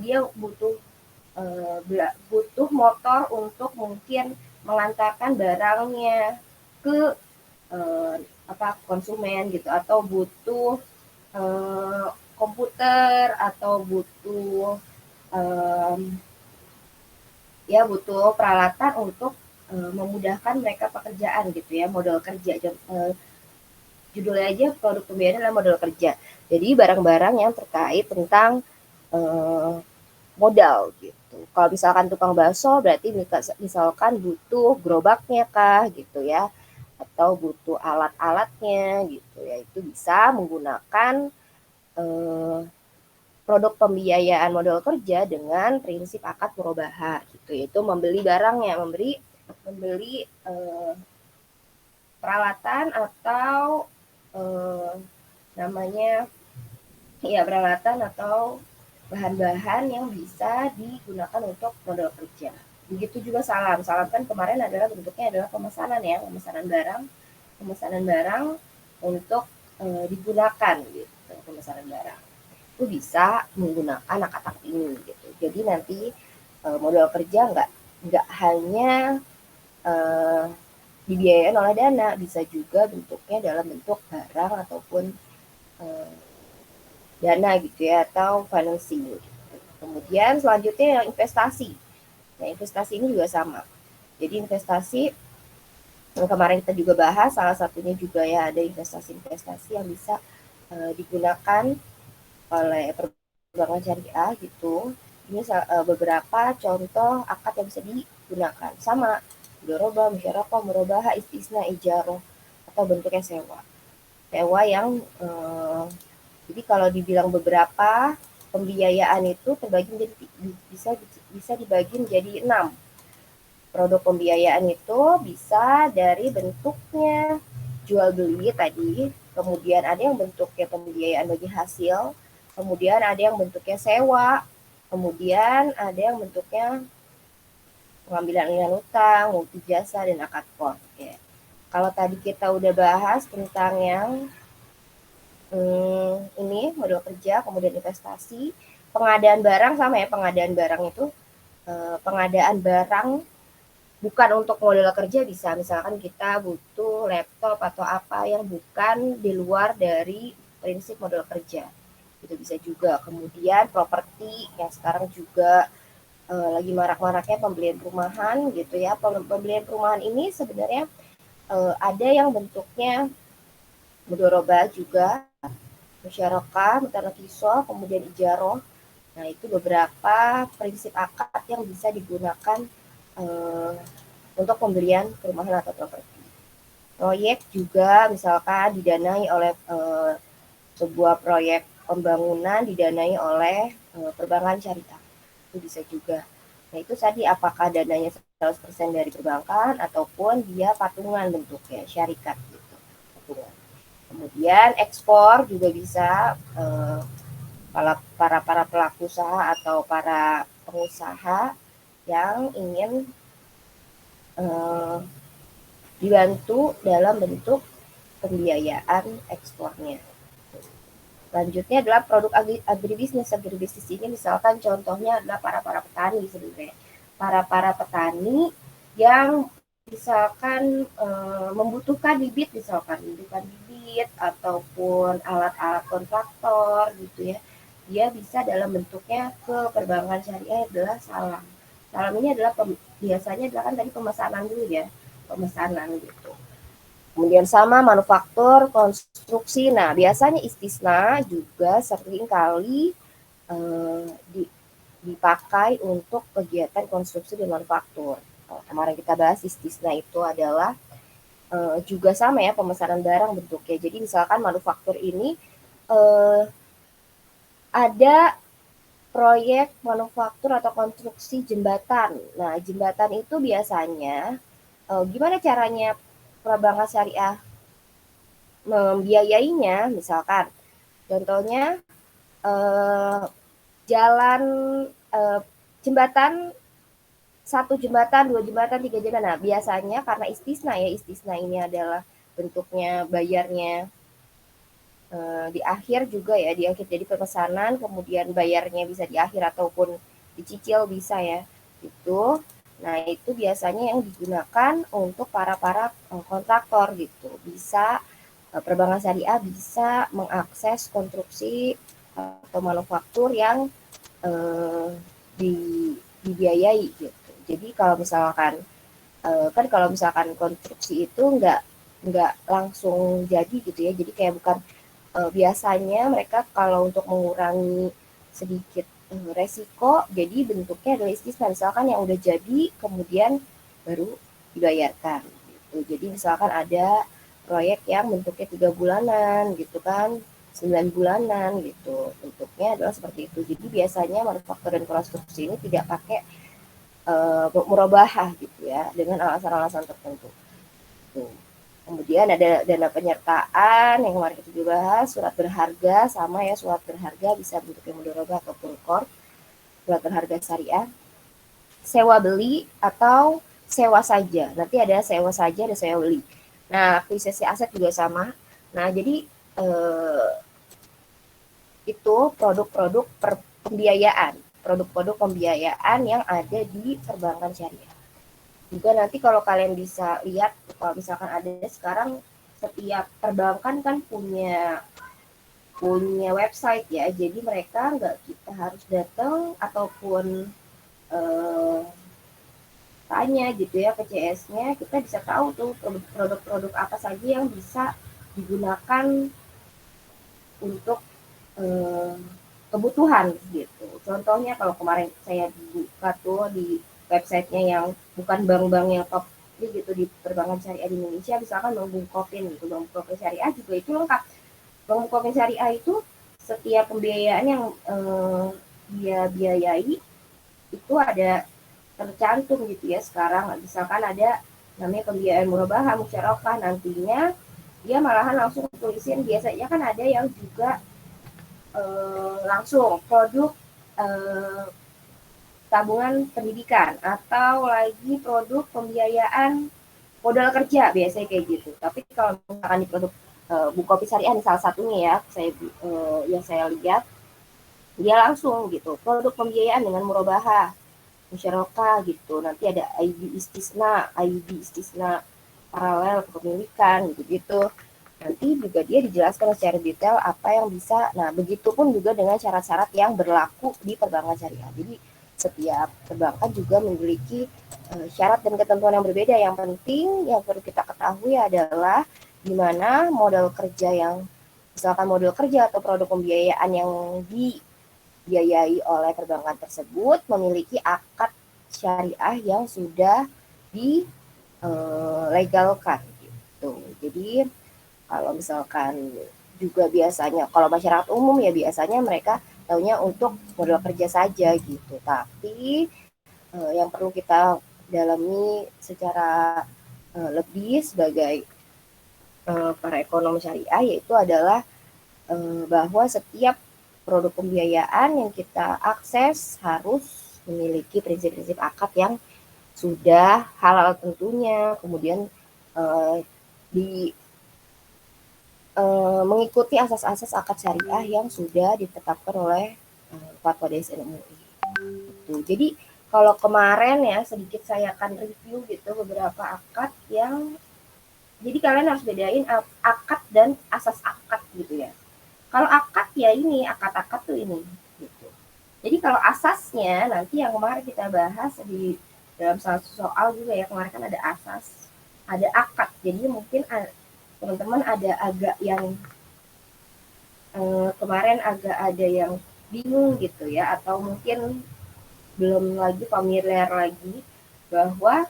dia butuh motor untuk mungkin mengantarkan barangnya ke konsumen gitu, atau butuh komputer, atau butuh butuh peralatan untuk memudahkan mereka pekerjaan gitu ya, modal kerja. Judulnya aja produk pembiayaan adalah modal kerja. Jadi barang-barang yang terkait tentang modal gitu. Kalau misalkan tukang bakso berarti misalkan butuh gerobaknya kah gitu ya, atau butuh alat-alatnya gitu ya, itu bisa menggunakan produk pembiayaan modal kerja dengan prinsip akad murobaha gitu, yaitu membeli barangnya, membeli peralatan atau namanya peralatan atau bahan-bahan yang bisa digunakan untuk modal kerja. Begitu juga salam. Salam kan kemarin adalah bentuknya adalah pemesanan ya, pemesanan barang untuk digunakan gitu, pemesanan barang. Itu bisa menggunakan akad ini gitu. Jadi nanti modal kerja nggak hanya dibiayain oleh dana, bisa juga bentuknya dalam bentuk barang ataupun dana gitu ya, atau financing gitu. Kemudian selanjutnya yang investasi. Nah, investasi ini juga sama. Jadi investasi yang kemarin kita juga bahas, salah satunya juga ya ada investasi-investasi yang bisa digunakan oleh perbankan syariah gitu. Ini beberapa contoh akad yang bisa digunakan. Sama, mudharabah, musyarakah, murabaha, istisna, ijaroh, atau bentuknya sewa. Sewa yang jadi kalau dibilang beberapa pembiayaan itu terbagi menjadi bisa dibagi menjadi 6. Produk pembiayaan itu bisa dari bentuknya jual beli tadi, kemudian ada yang bentuknya pembiayaan bagi hasil, kemudian ada yang bentuknya sewa, kemudian ada yang bentuknya pengambilan alih utang, multi jasa, dan akad pos. Ya. Kalau tadi kita udah bahas tentang yang ini modal kerja, kemudian investasi, pengadaan barang sama ya, pengadaan barang itu pengadaan barang bukan untuk modal kerja bisa, misalkan kita butuh laptop atau apa yang bukan di luar dari prinsip modal kerja, itu bisa juga. Kemudian properti yang sekarang juga lagi marak-maraknya pembelian perumahan gitu ya. Pembelian perumahan ini sebenarnya ada yang bentuknya mudharabah juga, musyarakah, mutanakisoh, kemudian ijaroh. Nah, itu beberapa prinsip akad yang bisa digunakan untuk pembelian perumahan atau properti. Proyek juga misalkan didanai oleh sebuah proyek pembangunan didanai oleh perbankan syariah. Itu bisa juga. Nah, itu tadi apakah dananya 100% dari perbankan ataupun dia patungan bentuknya, syarikat gitu. Patungan. Kemudian ekspor juga bisa para pelaku usaha atau para pengusaha yang ingin dibantu dalam bentuk pembiayaan ekspornya. Selanjutnya adalah produk agribisnis. Agribisnis ini misalkan contohnya adalah para petani sebenarnya. Para petani yang misalkan membutuhkan bibit, ataupun alat-alat kontraktor gitu ya, dia bisa dalam bentuknya ke perbankan syariah adalah salam. Salam ini adalah biasanya adalah kan tadi pemesanan dulu ya, pemesanan gitu. Kemudian sama manufaktur, konstruksi. Nah, biasanya istisna juga sering kali dipakai untuk kegiatan konstruksi dan manufaktur. Kemarin kita bahas istisna itu adalah juga sama ya, pemesanan barang bentuknya. Jadi misalkan manufaktur ini ada proyek manufaktur atau konstruksi jembatan. Nah, jembatan itu biasanya gimana caranya perbankan syariah membiayainya, misalkan contohnya jalan jembatan, 1 jembatan, 2 jembatan, 3 jembatan. Nah, biasanya karena istisna ya, istisna ini adalah bentuknya bayarnya di akhir juga ya, di akhir jadi pemesanan, kemudian bayarnya bisa di akhir ataupun dicicil bisa ya, itu. Nah, itu biasanya yang digunakan untuk para kontraktor gitu. Bisa perbankan syariah bisa mengakses konstruksi atau manufaktur yang eh, di, dibiayai gitu. Jadi kalau misalkan kan kalau misalkan konstruksi itu nggak langsung jadi gitu ya. Jadi kayak bukan biasanya mereka kalau untuk mengurangi sedikit resiko, jadi bentuknya adalah istisna. Misalkan yang udah jadi kemudian baru dibayarkan. Gitu. Jadi misalkan ada proyek yang bentuknya 3 bulanan gitu kan, 9 bulanan gitu. Bentuknya adalah seperti itu. Jadi biasanya manufaktur dan konstruksi ini tidak pakai murabahah gitu ya, dengan alasan-alasan tertentu. Tuh. Kemudian ada dana penyertaan yang kemarin kita bahas, surat berharga sama ya, surat berharga bisa bentuknya mudharabah ataupun qard, surat berharga syariah, sewa beli atau sewa saja. Nanti ada sewa saja, ada sewa beli. Nah, akuisisi aset juga sama. Nah, jadi eh, itu produk-produk pembiayaan, produk-produk pembiayaan yang ada di perbankan syariah. Juga nanti kalau kalian bisa lihat, kalau misalkan ada sekarang setiap perbankan kan punya punya website ya, jadi mereka nggak kita harus datang ataupun eh, tanya gitu ya ke CS-nya, kita bisa tahu tuh produk-produk apa saja yang bisa digunakan untuk eh, kebutuhan gitu. Contohnya kalau kemarin saya buka tuh di websitenya yang bukan bank-bank yang top gitu di perbankan syariah di Indonesia, misalkan Bank Bukopin gitu, Bank Bukopin Syariah juga itu lengkap. Bank Bukopin Syariah itu setiap pembiayaan yang dia biayai itu ada tercantum gitu ya sekarang. Misalkan ada namanya pembiayaan murabahah musyarakah, nantinya dia malahan langsung tulisin, biasanya kan ada yang juga langsung produk eh, tabungan pendidikan atau lagi produk pembiayaan modal kerja, biasanya kayak gitu. Tapi kalau misalkan di produk Bukopin Syariah ini salah satunya ya, yang saya lihat dia langsung gitu produk pembiayaan dengan murabahah musyarakah gitu. Nanti ada ID istisna paralel kepemilikan gitu-gitu. Nanti juga dia dijelaskan secara detail apa yang bisa. Nah, begitupun juga dengan syarat-syarat yang berlaku di perbankan syariah. Jadi setiap perbankan juga memiliki syarat dan ketentuan yang berbeda. Yang penting yang perlu kita ketahui adalah di mana modal kerja yang misalkan modal kerja atau produk pembiayaan yang dibiayai oleh perbankan tersebut memiliki akad syariah yang sudah dilegalkan gitu. Jadi kalau misalkan juga biasanya kalau masyarakat umum ya biasanya mereka taunya untuk modal kerja saja gitu. Tapi yang perlu kita dalami secara lebih sebagai para ekonom syariah yaitu adalah bahwa setiap produk pembiayaan yang kita akses harus memiliki prinsip-prinsip akad yang sudah halal tentunya, kemudian di mengikuti asas-asas akad syariah yang sudah ditetapkan oleh Fatwa DSN MUI. Gitu. Jadi kalau kemarin ya sedikit saya akan review gitu beberapa akad yang jadi kalian harus bedain akad dan asas akad gitu ya. Kalau akad ya ini akad-akad tuh ini gitu. Jadi kalau asasnya nanti yang kemarin kita bahas di dalam salah satu soal juga ya, kemarin kan ada asas, ada akad. Jadi mungkin teman-teman ada agak yang kemarin agak ada yang bingung gitu ya, atau mungkin belum lagi familiar lagi bahwa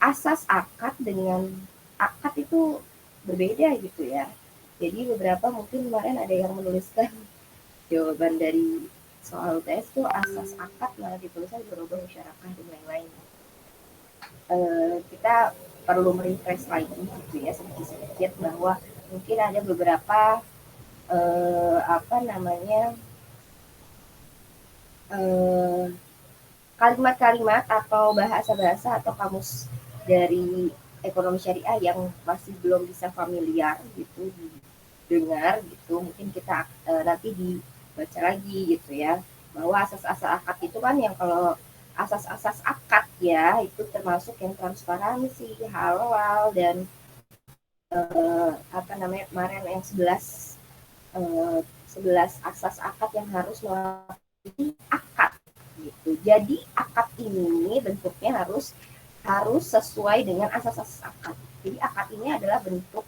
asas akad dengan akad itu berbeda gitu ya. Jadi beberapa mungkin kemarin ada yang menuliskan jawaban dari soal UTS itu asas akad malah dituliskan berubah musyarakah dan lain-lain. Kita perlu merefresh lagi gitu ya sedikit-sedikit bahwa mungkin ada beberapa apa namanya kalimat-kalimat atau bahasa-bahasa atau kamus dari ekonomi syariah yang masih belum bisa familiar gitu dengar gitu, mungkin kita nanti dibaca lagi gitu ya, bahwa asas-asas akad itu kan yang kalau asas-asas akad ya itu termasuk yang transparansi, halal, dan apa namanya kemarin yang 11 asas akad yang harus melakukan akad gitu. Jadi akad ini bentuknya harus sesuai dengan asas-asas akad. Jadi akad ini adalah bentuk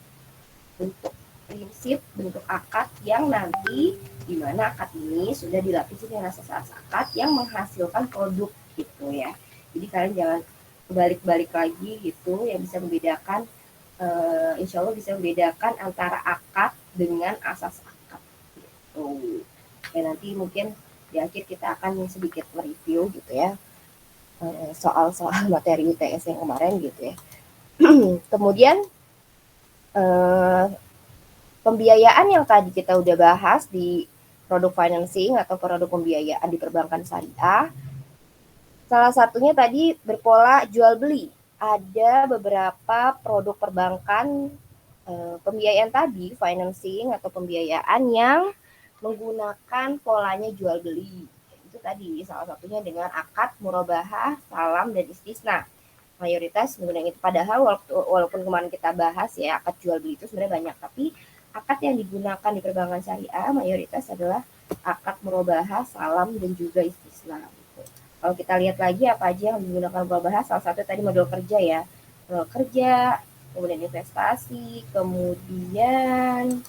prinsip, bentuk akad yang nanti di mana akad ini sudah dilapisi dengan asas-asas akad yang menghasilkan produk gitu ya. Jadi kalian jangan balik-balik lagi gitu, yang bisa membedakan insya Allah bisa membedakan antara akad dengan asas akad gitu. Ya nanti mungkin di akhir kita akan sedikit mereview gitu ya soal-soal materi UTS yang kemarin gitu ya. Kemudian pembiayaan yang tadi kita udah bahas di produk financing atau produk pembiayaan di perbankan syariah, salah satunya tadi berpola jual beli. Ada beberapa produk perbankan pembiayaan tadi, financing atau pembiayaan yang menggunakan polanya jual beli. Itu tadi salah satunya dengan akad, murabahah, salam, dan istisna. Mayoritas menggunakan itu. Padahal walaupun kemarin kita bahas ya akad jual beli itu sebenarnya banyak, tapi akad yang digunakan di perbankan syariah mayoritas adalah akad murabahah, salam, dan juga istisna. Gitu. Kalau kita lihat lagi apa aja yang digunakan murabahah, salah satu tadi modal kerja ya, modal kerja, kemudian investasi, kemudian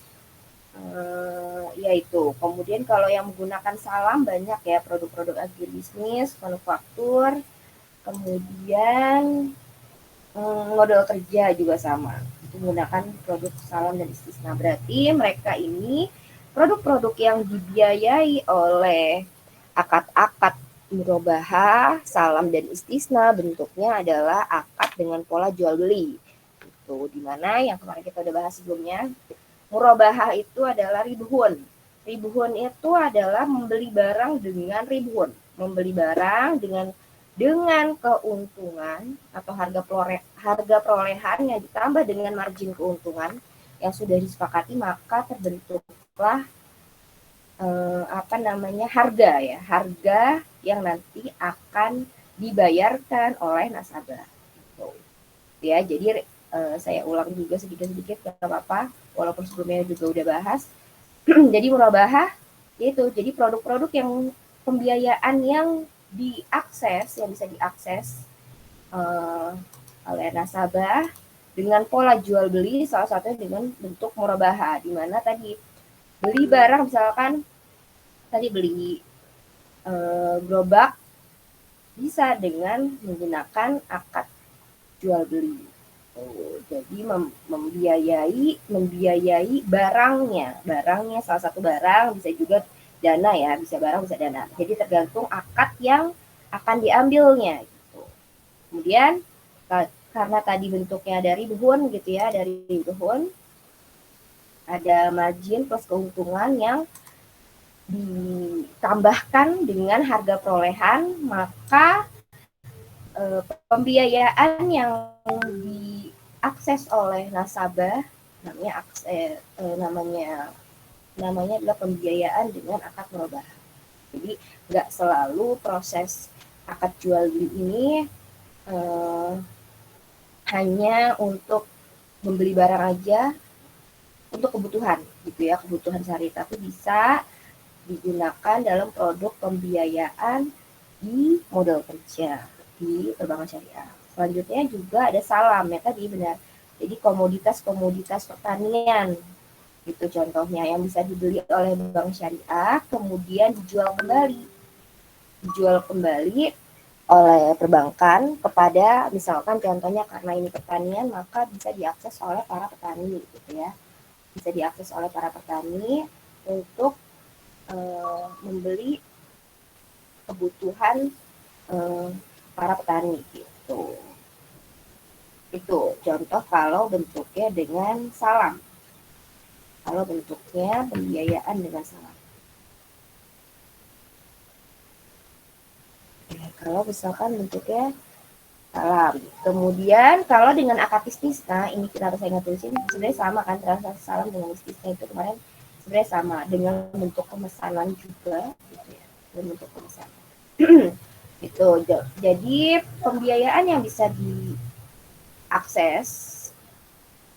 yaitu kemudian kalau yang menggunakan salam banyak ya produk-produk agribisnis, manufaktur, kemudian modal kerja juga sama menggunakan produk salam dan istisna. Berarti mereka ini produk-produk yang dibiayai oleh akad-akad murabahah, salam, dan istisna bentuknya adalah akad dengan pola jual beli. Itu dimana yang kemarin kita udah bahas sebelumnya, murabahah itu adalah ribhun. Ribhun itu adalah membeli barang dengan ribhun, membeli barang dengan keuntungan atau harga perolehan yang ditambah dengan margin keuntungan yang sudah disepakati, maka terbentuklah harga yang nanti akan dibayarkan oleh nasabah. Ya, jadi saya ulang juga sedikit-sedikit nggak apa-apa, walaupun sebelumnya juga udah bahas. Jadi murabahah itu jadi produk-produk yang pembiayaan yang yang bisa diakses oleh nasabah dengan pola jual beli, salah satunya dengan bentuk murabahah, di mana tadi beli barang misalkan tadi beli gerobak bisa dengan menggunakan akad jual beli. Jadi membiayai barangnya salah satu barang, bisa juga dana ya, bisa barang bisa dana. Jadi tergantung akad yang akan diambilnya gitu. Kemudian karena tadi bentuknya dari ribhun gitu ya, dari ribhun ada margin plus keuntungan yang ditambahkan dengan harga perolehan, maka pembiayaan yang diakses oleh nasabah namanya adalah pembiayaan dengan akad murabahah. Jadi nggak selalu proses akad jual beli ini hanya untuk membeli barang aja untuk kebutuhan gitu ya, kebutuhan sehari, tapi bisa digunakan dalam produk pembiayaan di modal kerja di perbankan syariah. Selanjutnya juga ada salam ya tadi benar. Jadi komoditas-komoditas pertanian itu contohnya yang bisa dibeli oleh bank syariah kemudian dijual kembali oleh perbankan kepada misalkan contohnya karena ini pertanian maka bisa diakses oleh para petani gitu ya. Bisa diakses oleh para petani untuk membeli kebutuhan para petani gitu. Itu contoh kalau bentuknya dengan salam. Kalau bentuknya pembiayaan dengan salam. Ya, kalau misalkan bentuknya salam. Kemudian kalau dengan akad istisna, ini kita harus ingat tulisin sebenarnya sama kan, transaksi salam dengan istisna itu kemarin sebenarnya sama dengan bentuk pemesanan juga gitu ya, dengan bentuk pemesanan. Gitu. Jadi pembiayaan yang bisa diakses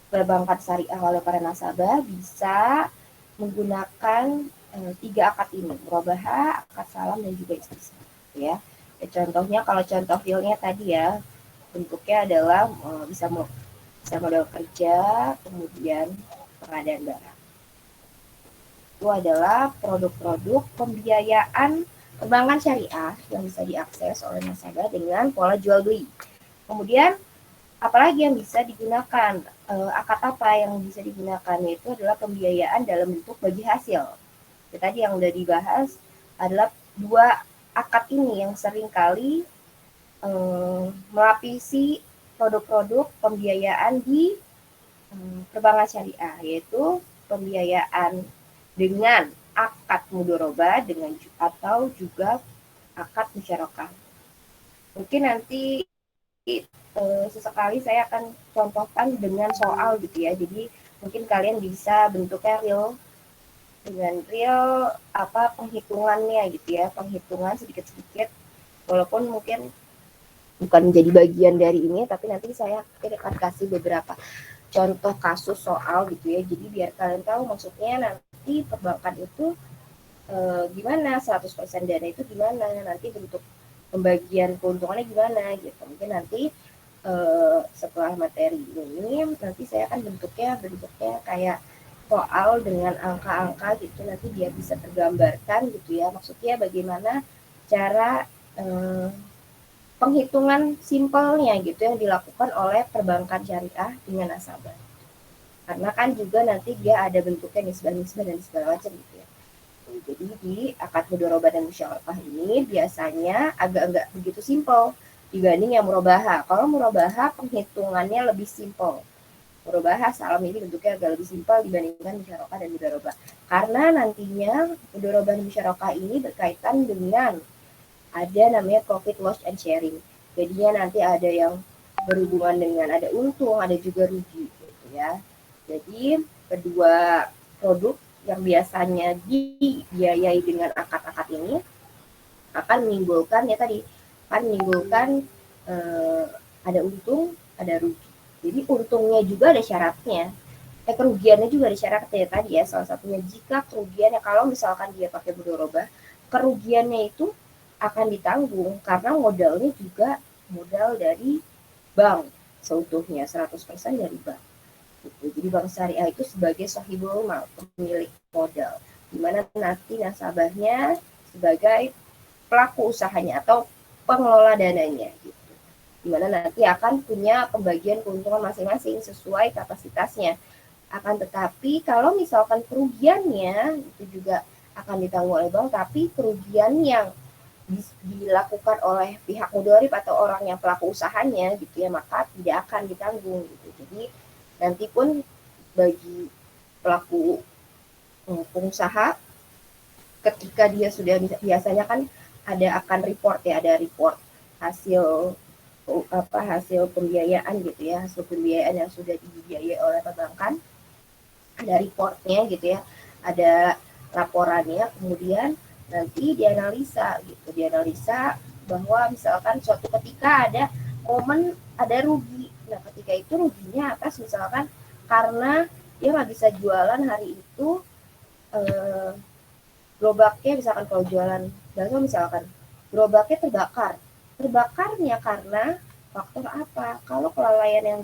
perbankan syariah oleh para nasabah bisa menggunakan 3 akad ini, murabahah, akad salam dan juga istisna ya. Contohnya kalau contoh realnya tadi ya, bentuknya adalah bisa modal kerja, kemudian pengadaan barang. Itu adalah produk-produk pembiayaan perbankan syariah yang bisa diakses oleh nasabah dengan pola jual beli. Kemudian apalagi yang bisa digunakan, akad apa yang bisa digunakan, yaitu adalah pembiayaan dalam bentuk bagi hasil. Ya, tadi yang udah dibahas adalah 2 akad ini yang seringkali melapisi produk-produk pembiayaan di perbankan syariah, yaitu pembiayaan dengan akad mudharabah dengan atau juga akad musyarakah. Mungkin nanti sesekali saya akan contohkan dengan soal gitu ya. Jadi mungkin kalian bisa bentuknya real dengan real apa penghitungannya gitu ya, penghitungan sedikit-sedikit walaupun mungkin bukan menjadi bagian dari ini, tapi nanti saya akan kasih beberapa contoh kasus soal gitu ya. Jadi biar kalian tahu maksudnya nanti perbankan itu gimana, 100% dana itu gimana, nanti bentuk pembagian keuntungannya gimana gitu. Mungkin nanti setelah materi ini nanti saya akan bentuknya kayak soal dengan angka-angka gitu, nanti biar bisa tergambarkan gitu ya, maksudnya bagaimana cara penghitungan simpelnya gitu yang dilakukan oleh perbankan syariah dengan nasabah. Karena kan juga nanti dia ada bentuknya nisbah-nisbah dan segala macam gitu ya. Jadi di akad mudharabah dan musyarakah ini biasanya agak-agak begitu simpel dibanding yang murabahah. Kalau murabahah penghitungannya lebih simpel. Murabahah salam ini bentuknya agak lebih simpel dibandingkan musyarakah dan mudharabah. Karena nantinya mudharabah dan musyarakah ini berkaitan dengan ada namanya profit loss and sharing. Jadinya nanti ada yang berhubungan dengan ada untung, ada juga rugi gitu ya. Jadi kedua produk yang biasanya dibiayai dengan akad-akad ini akan menimbulkan ya tadi akan menimbulkan ada untung, ada rugi. Jadi untungnya juga ada syaratnya. Kerugiannya juga ada syaratnya tadi ya. Salah satunya jika kerugiannya kalau misalkan dia pakai mudharabah, kerugiannya itu akan ditanggung karena modalnya juga modal dari bank seutuhnya 100% dari bank. Gitu. Jadi bank syariah itu sebagai sahibul mal, pemilik modal, di mana nanti nasabahnya sebagai pelaku usahanya atau pengelola dananya gitu. Di mana nanti akan punya pembagian keuntungan masing-masing sesuai kapasitasnya. Akan tetapi kalau misalkan kerugiannya itu juga akan ditanggung oleh bank, tapi kerugian yang dilakukan oleh pihak mudharib atau orang yang pelaku usahanya gitu ya, maka tidak akan ditanggung gitu. Jadi nanti pun bagi pelaku pengusaha ketika dia sudah biasanya kan ada akan report ya, ada report hasil hasil pembiayaan gitu ya, hasil pembiayaan yang sudah dibiayai oleh perbankan, ada reportnya gitu ya, ada laporannya, kemudian nanti dianalisa gitu, dianalisa bahwa misalkan suatu ketika ada momen ada rugi. Nah ketika itu ruginya atas misalkan karena dia nggak bisa jualan hari itu, gerobaknya misalkan kalau jualan bakso misalkan gerobaknya terbakarnya karena faktor apa? Kalau kelalaian yang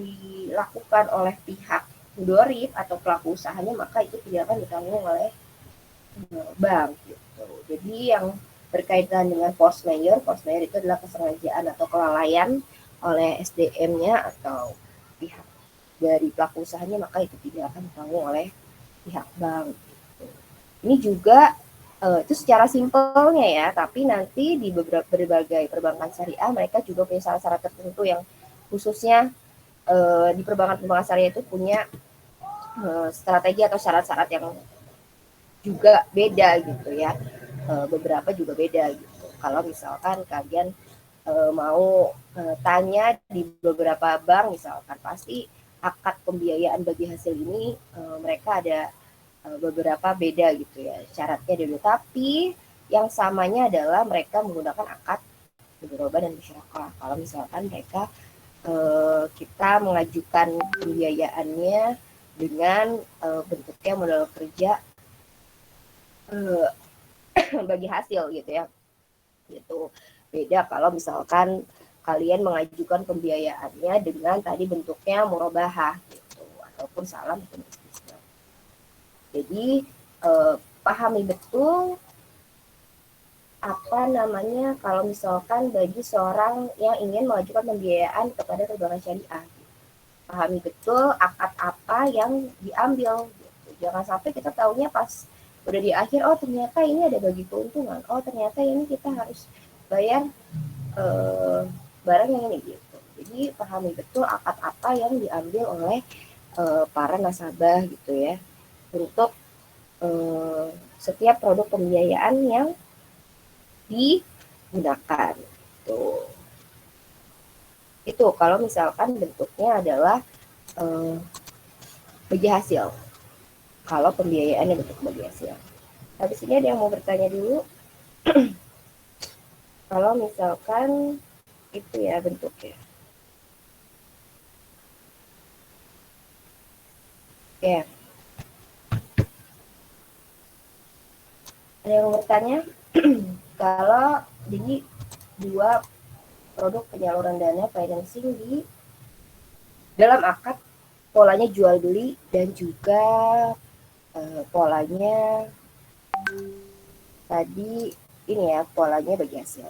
dilakukan oleh pihak mudharib atau pelaku usahanya, maka itu tidak akan ditanggung oleh bank gitu. Jadi yang berkaitan dengan force majeure itu adalah kesengajaan atau kelalaian oleh SDM-nya atau pihak dari pelaku usahanya, maka itu tidak akan ditanggung oleh pihak bank. Gitu. Ini juga itu secara simpelnya ya, tapi nanti di berbagai perbankan syariah mereka juga punya syarat-syarat tertentu yang khususnya di perbankan syariah itu punya strategi atau syarat-syarat yang juga beda gitu ya, beberapa juga beda gitu. Kalau misalkan kalian mau tanya di beberapa bank misalkan, pasti akad pembiayaan bagi hasil ini mereka ada beberapa beda gitu ya syaratnya dulu. Tapi yang samanya adalah mereka menggunakan akad mudharabah dan musyarakah. Kalau misalkan mereka kita mengajukan pembiayaannya dengan bentuknya modal kerja bagi hasil gitu ya. Gitu. Beda kalau misalkan kalian mengajukan pembiayaannya dengan tadi bentuknya murabahah gitu ataupun salam atau istisna. Jadi pahami betul apa namanya kalau misalkan bagi seorang yang ingin mengajukan pembiayaan kepada perbankan syariah. Pahami betul akad apa yang diambil gitu. Jangan sampai kita tahunya pas udah di akhir, oh ternyata ini ada bagi keuntungan, oh ternyata ini kita harus bayar barang yang ini gitu. Jadi pahami betul akad apa yang diambil oleh para nasabah gitu ya untuk setiap produk pembiayaan yang digunakan. Tuh. Itu kalau misalkan bentuknya adalah bagi hasil. Kalau pembiayaannya bentuk bagi hasil. Habis ini ada yang mau bertanya dulu? Kalau misalkan itu ya bentuknya. Oke. Ada yang mau bertanya? Kalau jadi dua produk penyaluran dana financing di dalam akad polanya jual beli dan juga polanya tadi ini ya polanya bagi hasil.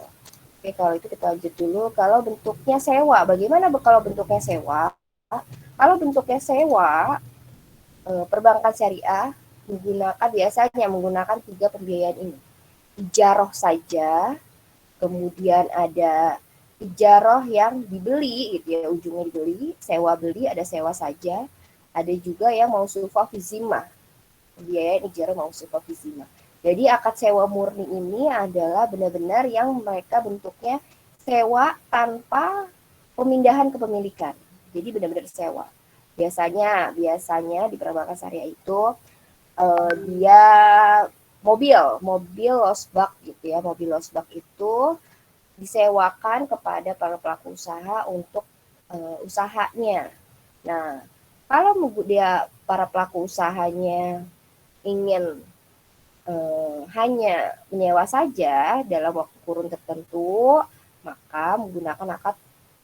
Oke, kalau itu kita lanjut dulu. Kalau bentuknya sewa, bagaimana kalau bentuknya sewa? Kalau bentuknya sewa, perbankan syariah biasanya menggunakan 3 pembiayaan ini. Ijaroh saja, kemudian ada ijaroh yang dibeli gitu ya, ujungnya dibeli, sewa beli, ada sewa saja, ada juga yang mausufah fi zimmah, pembiayaan ijaroh mausufah fi zimmah. Jadi akad sewa murni ini adalah benar-benar yang mereka bentuknya sewa tanpa pemindahan kepemilikan. Jadi benar-benar sewa. Biasanya di perbankan syariah itu dia mobil losbak gitu ya. Mobil losbak itu disewakan kepada para pelaku usaha untuk usahanya. Nah, kalau dia para pelaku usahanya ingin hanya menyewa saja dalam waktu kurun tertentu, maka menggunakan akad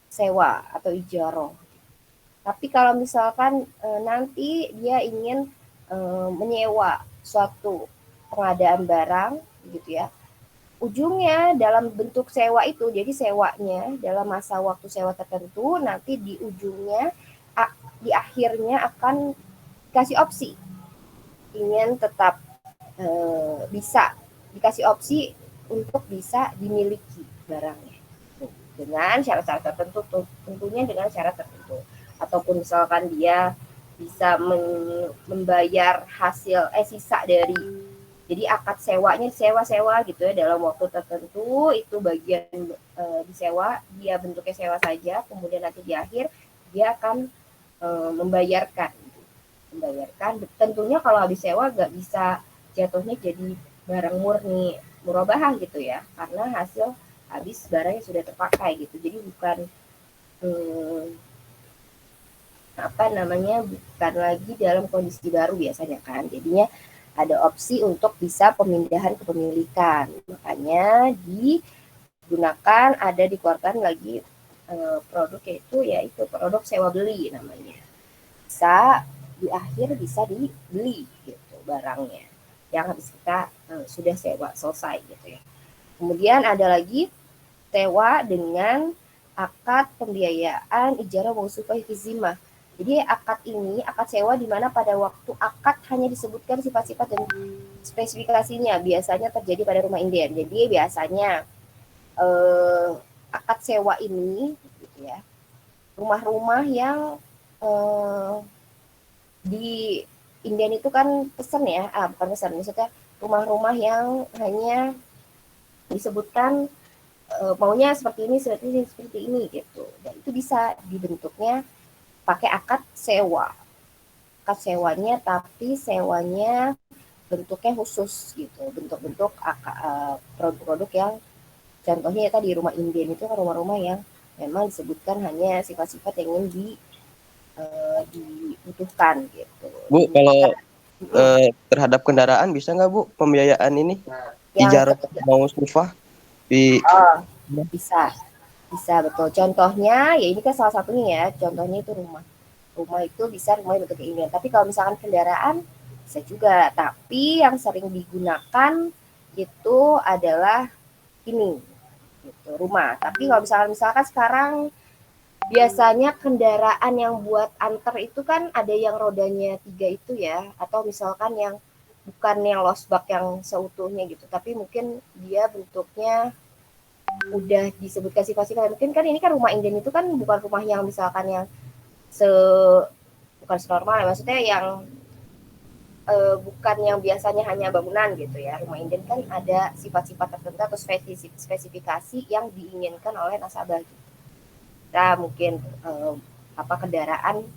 sewa atau ijaroh. Tapi kalau misalkan nanti dia ingin menyewa suatu pengadaan barang, gitu ya, ujungnya dalam bentuk sewa itu, jadi sewanya dalam masa waktu sewa tertentu, nanti di ujungnya, di akhirnya akan dikasih opsi, ingin tetap bisa dikasih opsi untuk bisa dimiliki barangnya dengan syarat-syarat tertentu, tentunya dengan syarat tertentu, ataupun misalkan dia bisa membayar hasil sisa dari, jadi akad sewanya sewa gitu ya dalam waktu tertentu, itu bagian disewa, dia bentuknya sewa saja, kemudian nanti di akhir dia akan membayarkan tentunya kalau habis sewa nggak bisa jatuhnya jadi barang murni murabahah gitu ya, karena hasil habis barangnya sudah terpakai gitu, jadi bukan bukan lagi dalam kondisi baru biasanya kan, jadinya ada opsi untuk bisa pemindahan kepemilikan, makanya digunakan ada dikeluarkan lagi produk yaitu produk sewa beli namanya, bisa di akhir bisa dibeli gitu barangnya yang habis kita sudah sewa selesai gitu ya. Kemudian ada lagi sewa dengan akad pembiayaan ijarah mausufah fi zimmah. Jadi akad ini akad sewa di mana pada waktu akad hanya disebutkan sifat-sifat dan spesifikasinya, biasanya terjadi pada rumah inden. Jadi biasanya akad sewa ini gitu ya, rumah-rumah yang di Indian itu kan pesen ya, bukan pesan, maksudnya rumah-rumah yang hanya disebutkan maunya seperti ini gitu. Dan itu bisa dibentuknya pakai akad sewa. Akad sewanya tapi sewanya bentuknya khusus gitu. Bentuk-bentuk produk-produk yang contohnya ya tadi rumah inden itu kan rumah-rumah yang memang disebutkan hanya sifat-sifat yang ingin dibutuhkan gitu. Bu, kalau Hmm. terhadap kendaraan bisa nggak Bu pembiayaan ini Yang ijarah mau Mustafa di oh, bisa bisa betul. Contohnya ya ini kan salah satunya ya. Contohnya itu rumah. Rumah itu bisa rumah bentuk keinginan. Tapi kalau misalkan kendaraan bisa juga. Tapi yang sering digunakan itu adalah ini gitu, rumah. Tapi kalau misalkan sekarang biasanya kendaraan yang buat antar itu kan ada yang rodanya 3 itu ya, atau misalkan yang bukan yang losbak yang seutuhnya gitu, tapi mungkin dia bentuknya udah disebutkan sifat-sifat. Mungkin kan ini kan rumah inden itu kan bukan rumah yang misalkan yang se bukan senormal ya, maksudnya yang bukan yang biasanya hanya bangunan gitu ya. Rumah inden kan ada sifat-sifat tertentu atau spesifikasi yang diinginkan oleh nasabah gitu. Nah, mungkin apa kendaraan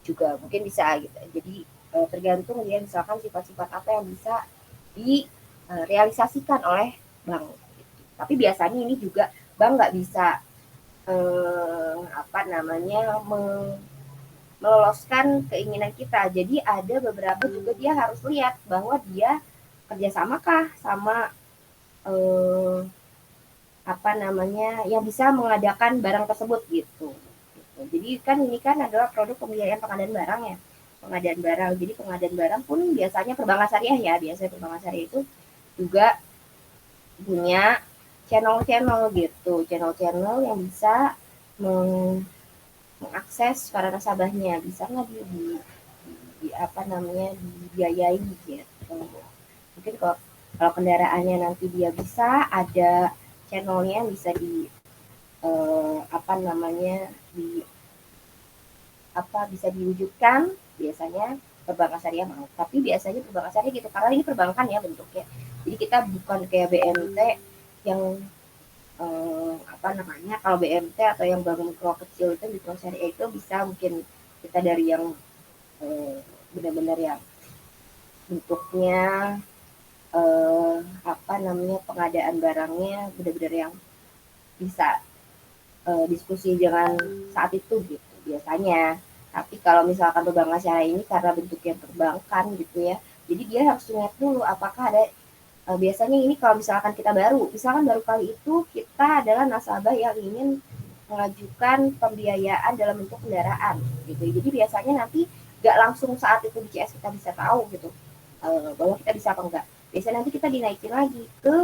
juga mungkin bisa gitu. Jadi tergantung dia misalkan sifat-sifat apa yang bisa direalisasikan oleh bank. Gitu. Tapi biasanya ini juga bank nggak bisa apa namanya meloloskan keinginan kita. Jadi ada beberapa juga dia harus lihat bahwa dia kerjasamakah sama eh, apa namanya yang bisa mengadakan barang tersebut gitu. Jadi kan ini kan adalah produk pembiayaan pengadaan barang ya, pengadaan barang. Jadi pengadaan barang pun biasanya perbankan syariah ya, biasanya perbankan syariah itu juga punya channel-channel gitu, channel-channel yang bisa mengakses para nasabahnya, bisa nggak di apa namanya dibiayai gitu. Mungkin kalau kalau kendaraannya nanti dia bisa ada channelnya bisa di apa namanya di apa bisa diwujudkan biasanya perbankan syariah mau. Tapi biasanya perbankan syariah gitu karena ini perbankan ya bentuknya. Jadi kita bukan kayak BMT yang apa namanya kalau BMT atau yang bank mikro kecil itu mikro syariah itu bisa mungkin kita dari yang benar-benar yang bentuknya apa namanya pengadaan barangnya benar-benar yang bisa diskusi dengan saat itu gitu biasanya. Tapi kalau misalkan perbankan syariah ini karena bentuknya perbankan gitu ya, jadi dia harus lihat dulu apakah ada biasanya ini kalau misalkan baru kali itu kita adalah nasabah yang ingin mengajukan pembiayaan dalam bentuk kendaraan gitu. Jadi biasanya nanti nggak langsung saat itu di CS kita bisa tahu gitu bahwa kita bisa apa enggak. Biasanya nanti kita dinaikin lagi ke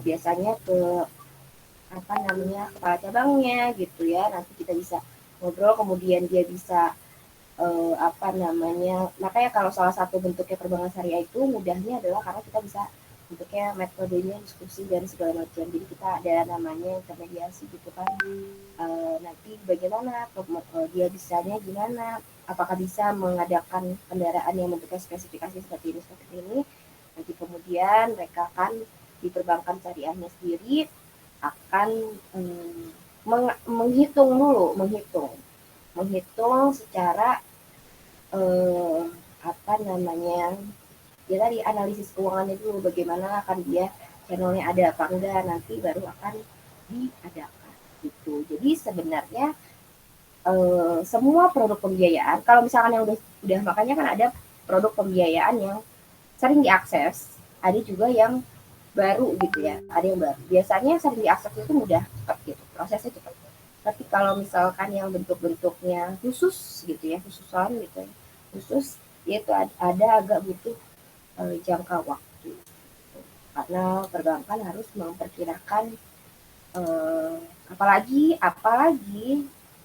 biasanya ke apa namanya kepala cabangnya gitu ya. Nanti kita bisa ngobrol kemudian dia bisa apa namanya makanya kalau salah satu bentuknya perbankan syariah itu mudahnya adalah karena kita bisa bentuknya metodenya diskusi dan segala macam jadi kita ada namanya intermediasi gitu kan nanti bagaimana dia bisanya gimana apakah bisa mengadakan kendaraan yang bentuknya spesifikasi seperti ini nanti kemudian mereka akan di perbankan syariahnya sendiri akan menghitung dulu menghitung secara apa namanya dia tadi analisis keuangannya dulu bagaimana akan dia channelnya ada apa enggak nanti baru akan diadakan gitu jadi sebenarnya semua produk pembiayaan kalau misalkan yang udah makanya kan ada produk pembiayaan yang sering diakses ada juga yang baru gitu ya ada yang baru biasanya sering diakses itu mudah cepat gitu prosesnya cepat tapi kalau misalkan yang bentuk-bentuknya khusus gitu ya khususan gitu ya khusus yaitu ada agak butuh jangka waktu karena perbankan harus memperkirakan eh, apalagi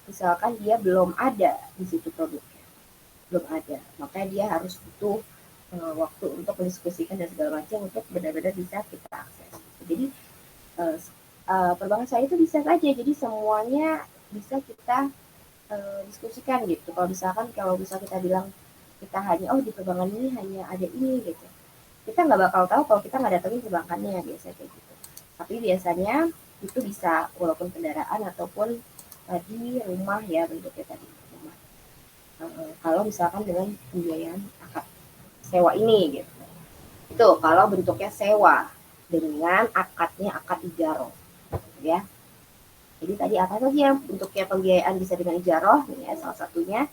misalkan dia belum ada di situ produknya belum ada makanya dia harus butuh waktu untuk mendiskusikan dan segala macam untuk benar-benar bisa kita akses jadi uh, perbankan saya itu bisa saja jadi semuanya bisa kita diskusikan gitu kalau misalkan kalau misal kita bilang kita hanya di perbankan ini hanya ada ini gitu kita nggak bakal tahu kalau kita nggak datengin perbankannya biasanya kayak gitu tapi biasanya itu bisa walaupun kendaraan ataupun tadi rumah ya, bentuknya tadi rumah. Kalau misalkan dengan pembiayaan akad sewa ini gitu. Itu kalau bentuknya sewa dengan akadnya akad ijaroh ya. Jadi tadi apa saja bentuknya pembiayaan bisa dengan ijaroh ya, salah satunya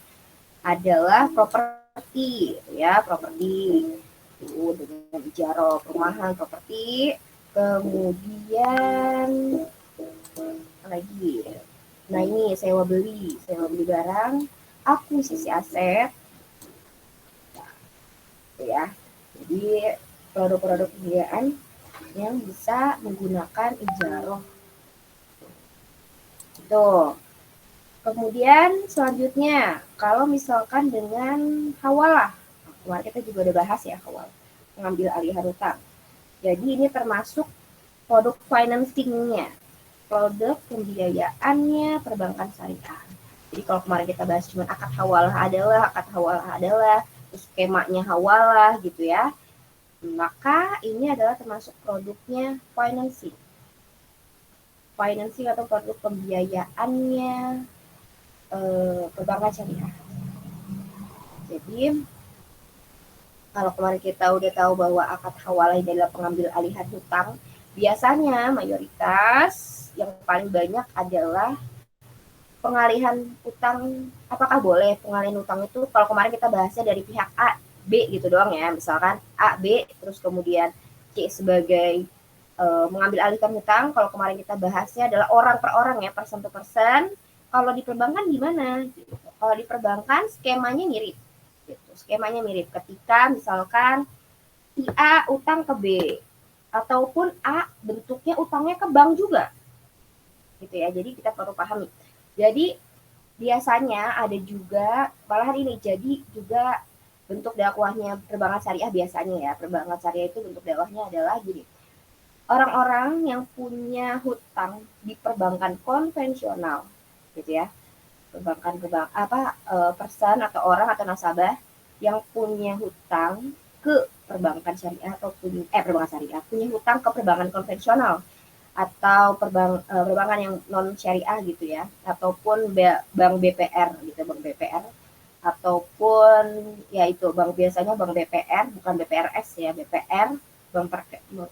adalah properti ya, properti itu dengan ijaroh, perumahan, properti. Kemudian lagi, nah ini sewa beli barang, akuisisi aset ya. Jadi produk-produk pembiayaan yang bisa menggunakan ijaroh itu. Kemudian selanjutnya kalau misalkan dengan hawalah, kemarin kita juga udah bahas ya hawalah, mengambil alihan utang. Jadi ini termasuk produk financingnya, produk pembiayaannya perbankan syariah. Jadi kalau kemarin kita bahas cuma akad hawalah adalah terus skemanya hawalah gitu ya, maka ini adalah termasuk produknya financing atau produk pembiayaannya perbankan syariah. Jadi kalau kemarin kita udah tahu bahwa akad hawalah ini adalah pengambil alihan hutang, biasanya mayoritas yang paling banyak adalah pengalihan utang. Apakah boleh pengalihan utang itu, kalau kemarin kita bahasnya dari pihak A, B gitu doang ya, misalkan A, B, terus kemudian C sebagai mengambil alihkan hutang. Kalau kemarin kita bahasnya adalah orang per orang ya, person to person. Kalau di perbankan gimana? Gitu. Kalau di perbankan skemanya mirip. Gitu. Skemanya mirip. Ketika misalkan si A utang ke B, ataupun A bentuknya utangnya ke bank juga. Gitu ya. Jadi kita perlu pahami. Jadi biasanya ada juga, malahan ini jadi juga bentuk dakwahnya perbankan syariah biasanya ya. Perbankan syariah itu bentuk dakwahnya adalah gini. Orang-orang yang punya hutang di perbankan konvensional gitu ya, person atau orang atau nasabah yang punya hutang ke perbankan syariah atau perbankan syariah punya hutang ke perbankan konvensional atau perbankan yang non syariah gitu ya, ataupun bank BPR gitu, bank BPR ataupun ya itu bank, biasanya bank BPR bukan BPRS ya, BPR bank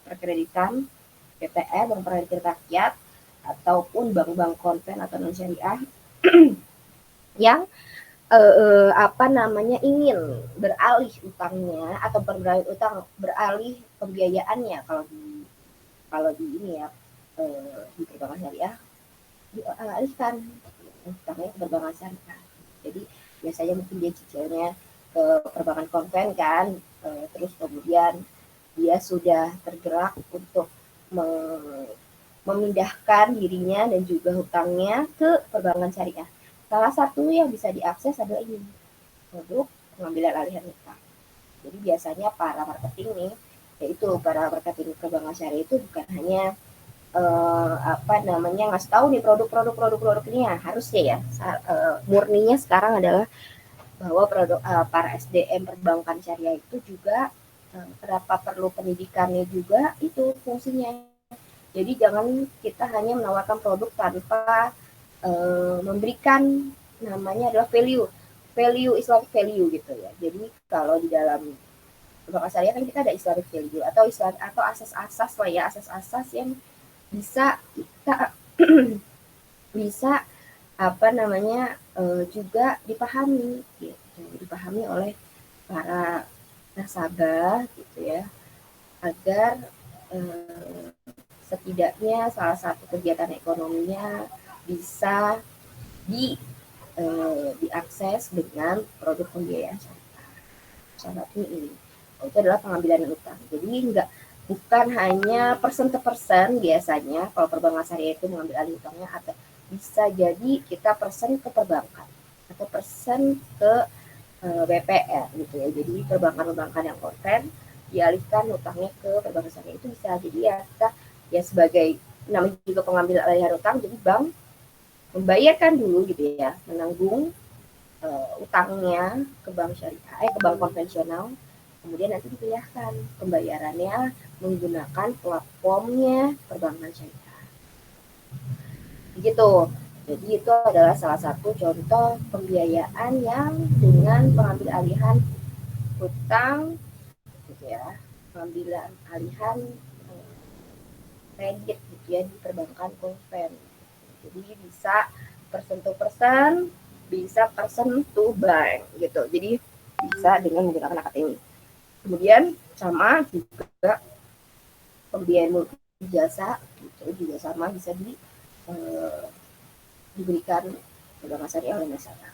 perkreditan, BPR bank perkreditan rakyat, ataupun bank-bank konven atau non syariah yang ingin beralih utangnya atau beralih pembiayaannya, kalau di ini ya, di perbankan syariah dialihkan utangnya ke perbankan syariah. Jadi biasanya mungkin dia cicilnya ke perbankan konven kan, terus kemudian dia sudah tergerak untuk memindahkan dirinya dan juga hutangnya ke perbankan syariah. Salah satu yang bisa diakses adalah ini, produk pengambilan alihan hutang. Jadi biasanya para marketing nih, yaitu para marketing perbankan syariah itu bukan hanya ngasih tahu nih produk ini ya, harusnya ya murninya sekarang adalah bahwa produk para SDM perbankan syariah itu juga kenapa perlu pendidikannya juga, itu fungsinya. Jadi jangan kita hanya menawarkan produk tanpa memberikan namanya adalah value Islamic value gitu ya. Jadi kalau di dalam perbankan syariah kan kita ada Islamic value atau asas-asas lah ya, asas-asas yang bisa kita bisa juga dipahami gitu, dipahami oleh para nasabah gitu ya, agar setidaknya salah satu kegiatan ekonominya bisa diakses dengan produk pembiayaan syariah. Salah satunya ini, itu adalah pengambilan utang. Jadi bukan hanya person to person biasanya kalau perbankan syariah itu mengambil alih utangnya, atau bisa jadi kita person ke perbankan atau person ke BPR gitu ya. Jadi perbankan yang konven dialihkan utangnya ke perbankan syariah, itu bisa jadi ya kita ya sebagai namanya juga pengambil alihan utang, jadi bank membayarkan dulu gitu ya, menanggung utangnya ke bank syariah, ke bank konvensional, kemudian nanti dipindahkan pembayarannya menggunakan platformnya perbankan syariah. Gitu. Jadi itu adalah salah satu contoh pembiayaan yang dengan pengambil alihan hutang gitu ya, pengambilan alihan kredit gitu ya di perbankan konven. Jadi bisa person to person, bisa person to bank gitu. Jadi bisa dengan menggunakan akad ini. Kemudian sama juga pembiayaan multi jasa itu juga sama bisa diberikan perbankan syariah oleh masyarakat.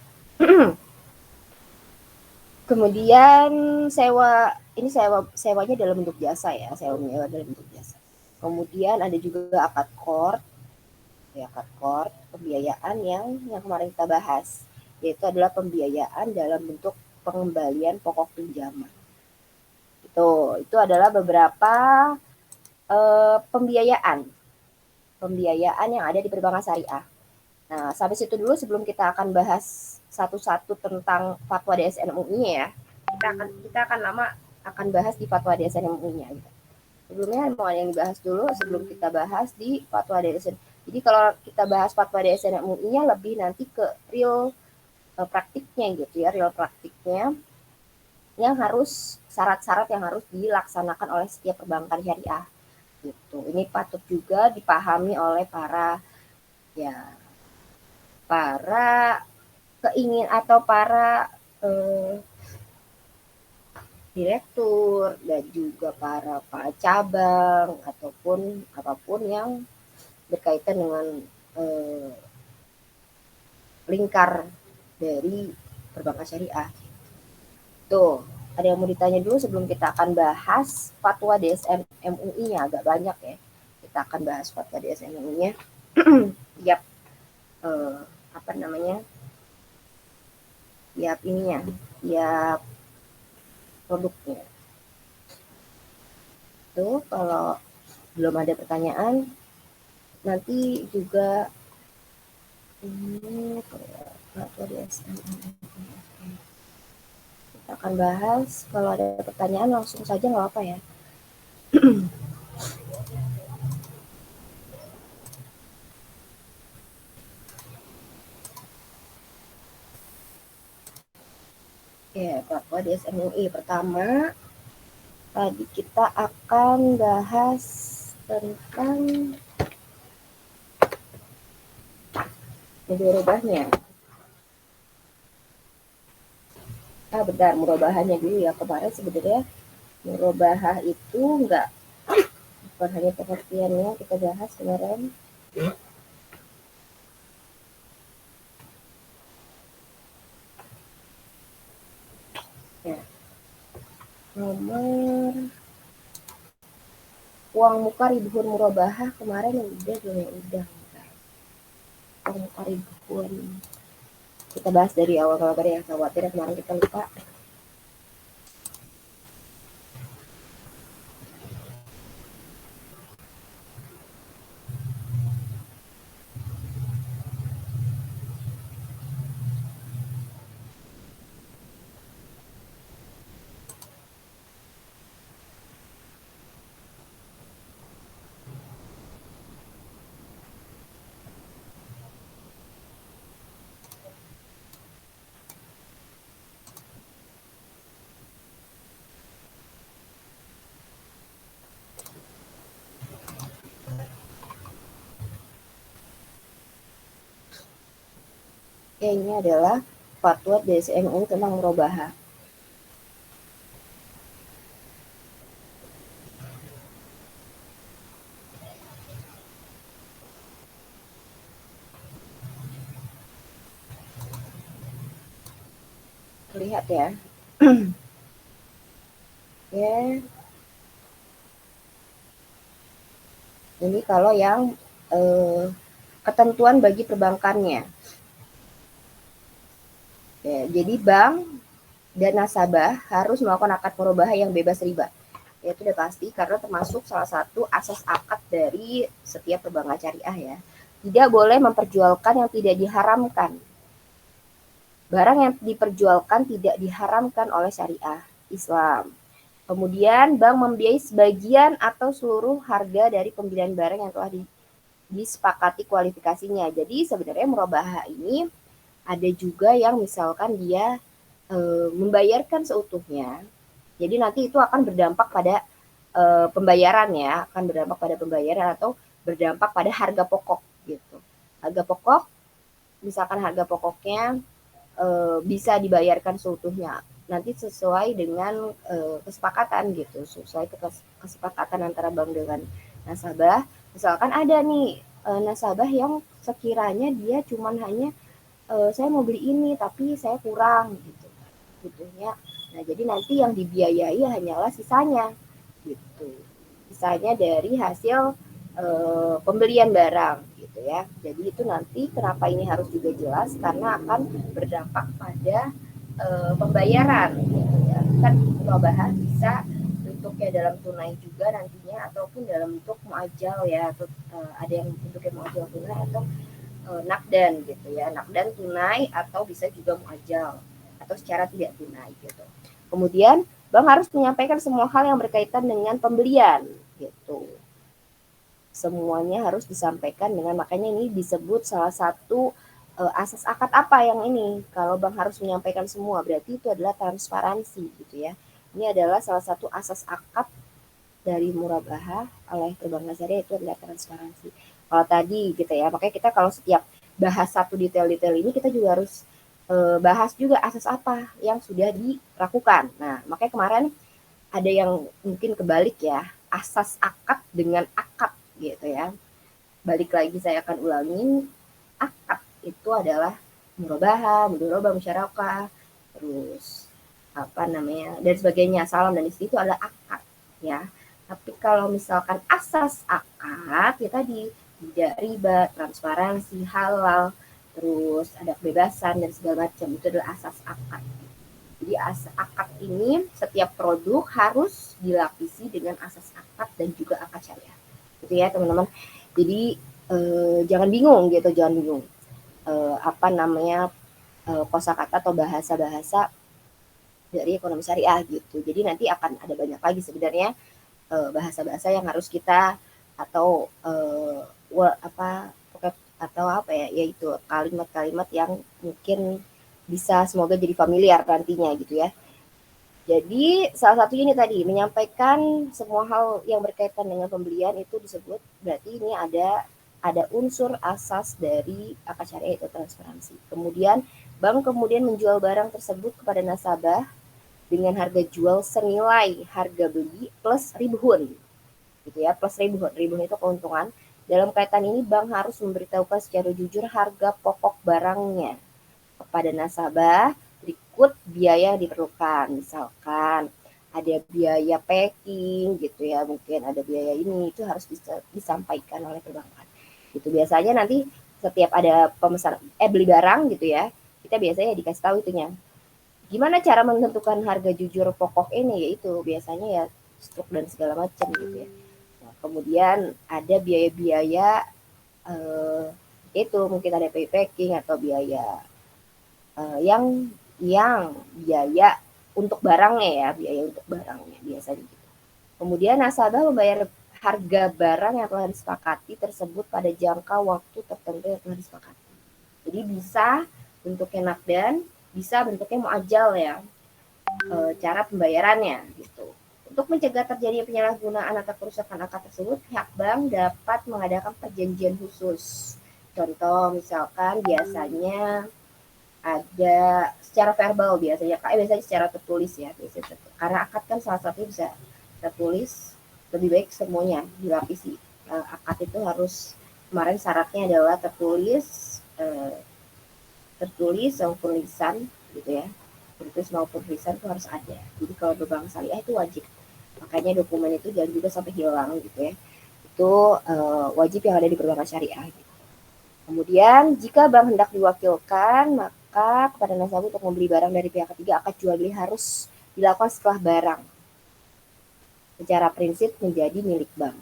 Kemudian sewanya dalam bentuk jasa ya, sewa menyewa dalam bentuk jasa. Kemudian ada juga akad qard, ya akad qard pembiayaan yang kemarin kita bahas, yaitu adalah pembiayaan dalam bentuk pengembalian pokok pinjaman. Itu adalah beberapa pembiayaan yang ada di perbankan syariah. Nah, sampai situ dulu sebelum kita akan bahas satu-satu tentang fatwa DSN MUI ya. Kita akan bahas di fatwa DSN MUI-nya gitu. Sebelumnya mau ada yang dibahas dulu sebelum kita bahas di fatwa DSN. Jadi kalau kita bahas fatwa DSN MUI-nya lebih nanti ke real praktiknya gitu ya, real praktiknya yang harus syarat-syarat yang harus dilaksanakan oleh setiap perbankan syariah gitu. Ini patut juga dipahami oleh para direktur dan juga para cabang ataupun apapun yang berkaitan dengan lingkar dari perbankan syariah. Tuh, ada yang mau ditanya dulu sebelum kita akan bahas fatwa DSM MUI-nya, agak banyak ya. Kita akan bahas fatwa DSM MUI-nya. Tiap apa namanya? Tiap ininya, tiap produknya. Tuh, kalau belum ada pertanyaan, nanti juga ini fatwa DSM kita akan bahas. Kalau ada pertanyaan langsung saja nggak apa ya. Ya, fatwa DSM MUI pertama tadi kita akan bahas tentang mudorobahnya. Bentar, murobahannya dulu ya. Kemarin sebenarnya murobahah itu bukan hanya pengertiannya kita bahas kemarin. Ya. Nomor uang muka ribuan murabahah kemarin udah belum ya udah. Uang muka ribuan. Kita bahas dari awal kalau ada yang khawatir kemarin kita lupa. Ini adalah fatwa DSM MUI tentang murabahah. Lihat ya. Ya. Ini kalau yang ketentuan bagi perbankannya. Ya, jadi bank dan nasabah harus melakukan akad murabahah yang bebas riba. Ya, itu udah pasti karena termasuk salah satu asas akad dari setiap perbankan syariah ya. Tidak boleh memperjualkan yang tidak diharamkan. Barang yang diperjualkan tidak diharamkan oleh syariah Islam. Kemudian bank membiayai sebagian atau seluruh harga dari pembelian barang yang telah disepakati kualifikasinya. Jadi sebenarnya murabahah ini ada juga yang misalkan dia membayarkan seutuhnya. Jadi nanti itu akan berdampak pada pembayaran ya, akan berdampak pada pembayaran atau berdampak pada harga pokok gitu. Harga pokok, misalkan harga pokoknya bisa dibayarkan seutuhnya nanti sesuai dengan kesepakatan gitu, sesuai kesepakatan antara bank dengan nasabah. Misalkan ada nih nasabah yang sekiranya dia cuman hanya saya mau beli ini tapi saya kurang gitu ya. Nah jadi nanti yang dibiayai hanyalah sisanya gitu, sisanya dari hasil pembelian barang gitu ya. Jadi itu nanti kenapa ini harus juga jelas karena akan berdampak pada pembayaran gitu ya. Kan murabahah bisa bentuknya dalam tunai juga nantinya ataupun dalam bentuk muajal ya, atau ada yang bentuknya muajal tunai atau nakdan gitu ya, nakdan tunai atau bisa juga muajal atau secara tidak tunai gitu. Kemudian bank harus menyampaikan semua hal yang berkaitan dengan pembelian gitu. Semuanya harus disampaikan dengan, makanya ini disebut salah satu asas akad apa yang ini. Kalau bank harus menyampaikan semua berarti itu adalah transparansi gitu ya. Ini adalah salah satu asas akad dari murabahah oleh perbankan syariah, itu adalah transparansi. Kalau tadi gitu ya, makanya kita kalau setiap bahas satu detail-detail ini kita juga harus bahas juga asas apa yang sudah dilakukan. Nah, makanya kemarin ada yang mungkin kebalik ya, asas akad dengan akad gitu ya. Balik lagi saya akan ulangin, akad itu adalah murabahah, mudharabah, musyarakah, terus apa namanya dan sebagainya, salam dan istri itu adalah akad ya. Tapi kalau misalkan asas akad ya tadi tidak riba, transparansi, halal, terus ada kebebasan dan segala macam, itu adalah asas akad. Jadi asas akad ini setiap produk harus dilapisi dengan asas akad dan juga akad syariah. Gitu ya teman-teman. Jadi jangan bingung gitu, jangan bingung. Apa namanya kosakata atau bahasa-bahasa dari ekonomi syariah gitu. Jadi nanti akan ada banyak lagi sebenarnya bahasa-bahasa yang harus kita atau apa ya, yaitu kalimat-kalimat yang mungkin bisa semoga jadi familiar nantinya gitu ya. Jadi salah satu ini tadi menyampaikan semua hal yang berkaitan dengan pembelian itu disebut, berarti ini ada unsur asas dari akad syariah itu transparansi. Kemudian bank kemudian menjual barang tersebut kepada nasabah dengan harga jual senilai harga beli plus ribuan gitu ya, plus ribuan. Ribuan itu keuntungan. Dalam kaitan ini bank harus memberitahukan secara jujur harga pokok barangnya kepada nasabah berikut biaya yang diperlukan. Misalkan ada biaya packing gitu ya, mungkin ada biaya ini, itu harus disampaikan oleh perbankan. Itu biasanya nanti setiap ada pemesan beli barang gitu ya, kita biasanya dikasih tahu itunya. Gimana cara menentukan harga jujur pokok ini? Yaitu biasanya ya struk dan segala macam gitu ya. Nah, kemudian ada biaya-biaya itu mungkin ada packing atau biaya yang biaya untuk barangnya ya, biaya untuk barangnya biasanya gitu. Kemudian nasabah membayar harga barang yang telah disepakati tersebut pada jangka waktu tertentu yang telah disepakati. Jadi bisa bentuknya nakdan, bisa bentuknya muajal ya, cara pembayarannya gitu. Untuk mencegah terjadinya penyalahgunaan atau kerusakan akad tersebut, pihak bank dapat mengadakan perjanjian khusus. Contoh misalkan biasanya ada secara verbal biasanya secara tertulis ya biasanya karena akad kan salah satunya bisa tertulis, lebih baik semuanya dilapisi. Akad itu harus, kemarin syaratnya adalah tertulis maupun lisan gitu ya, tertulis maupun lisan itu harus ada. Jadi kalau berbank syariah itu wajib, makanya dokumen itu jangan juga sampai hilang gitu ya, itu wajib yang ada di perbankan syariah gitu. Kemudian jika bank hendak diwakilkan, maka kepada nasabah untuk membeli barang dari pihak ketiga, akad jual beli harus dilakukan setelah barang secara prinsip menjadi milik bank.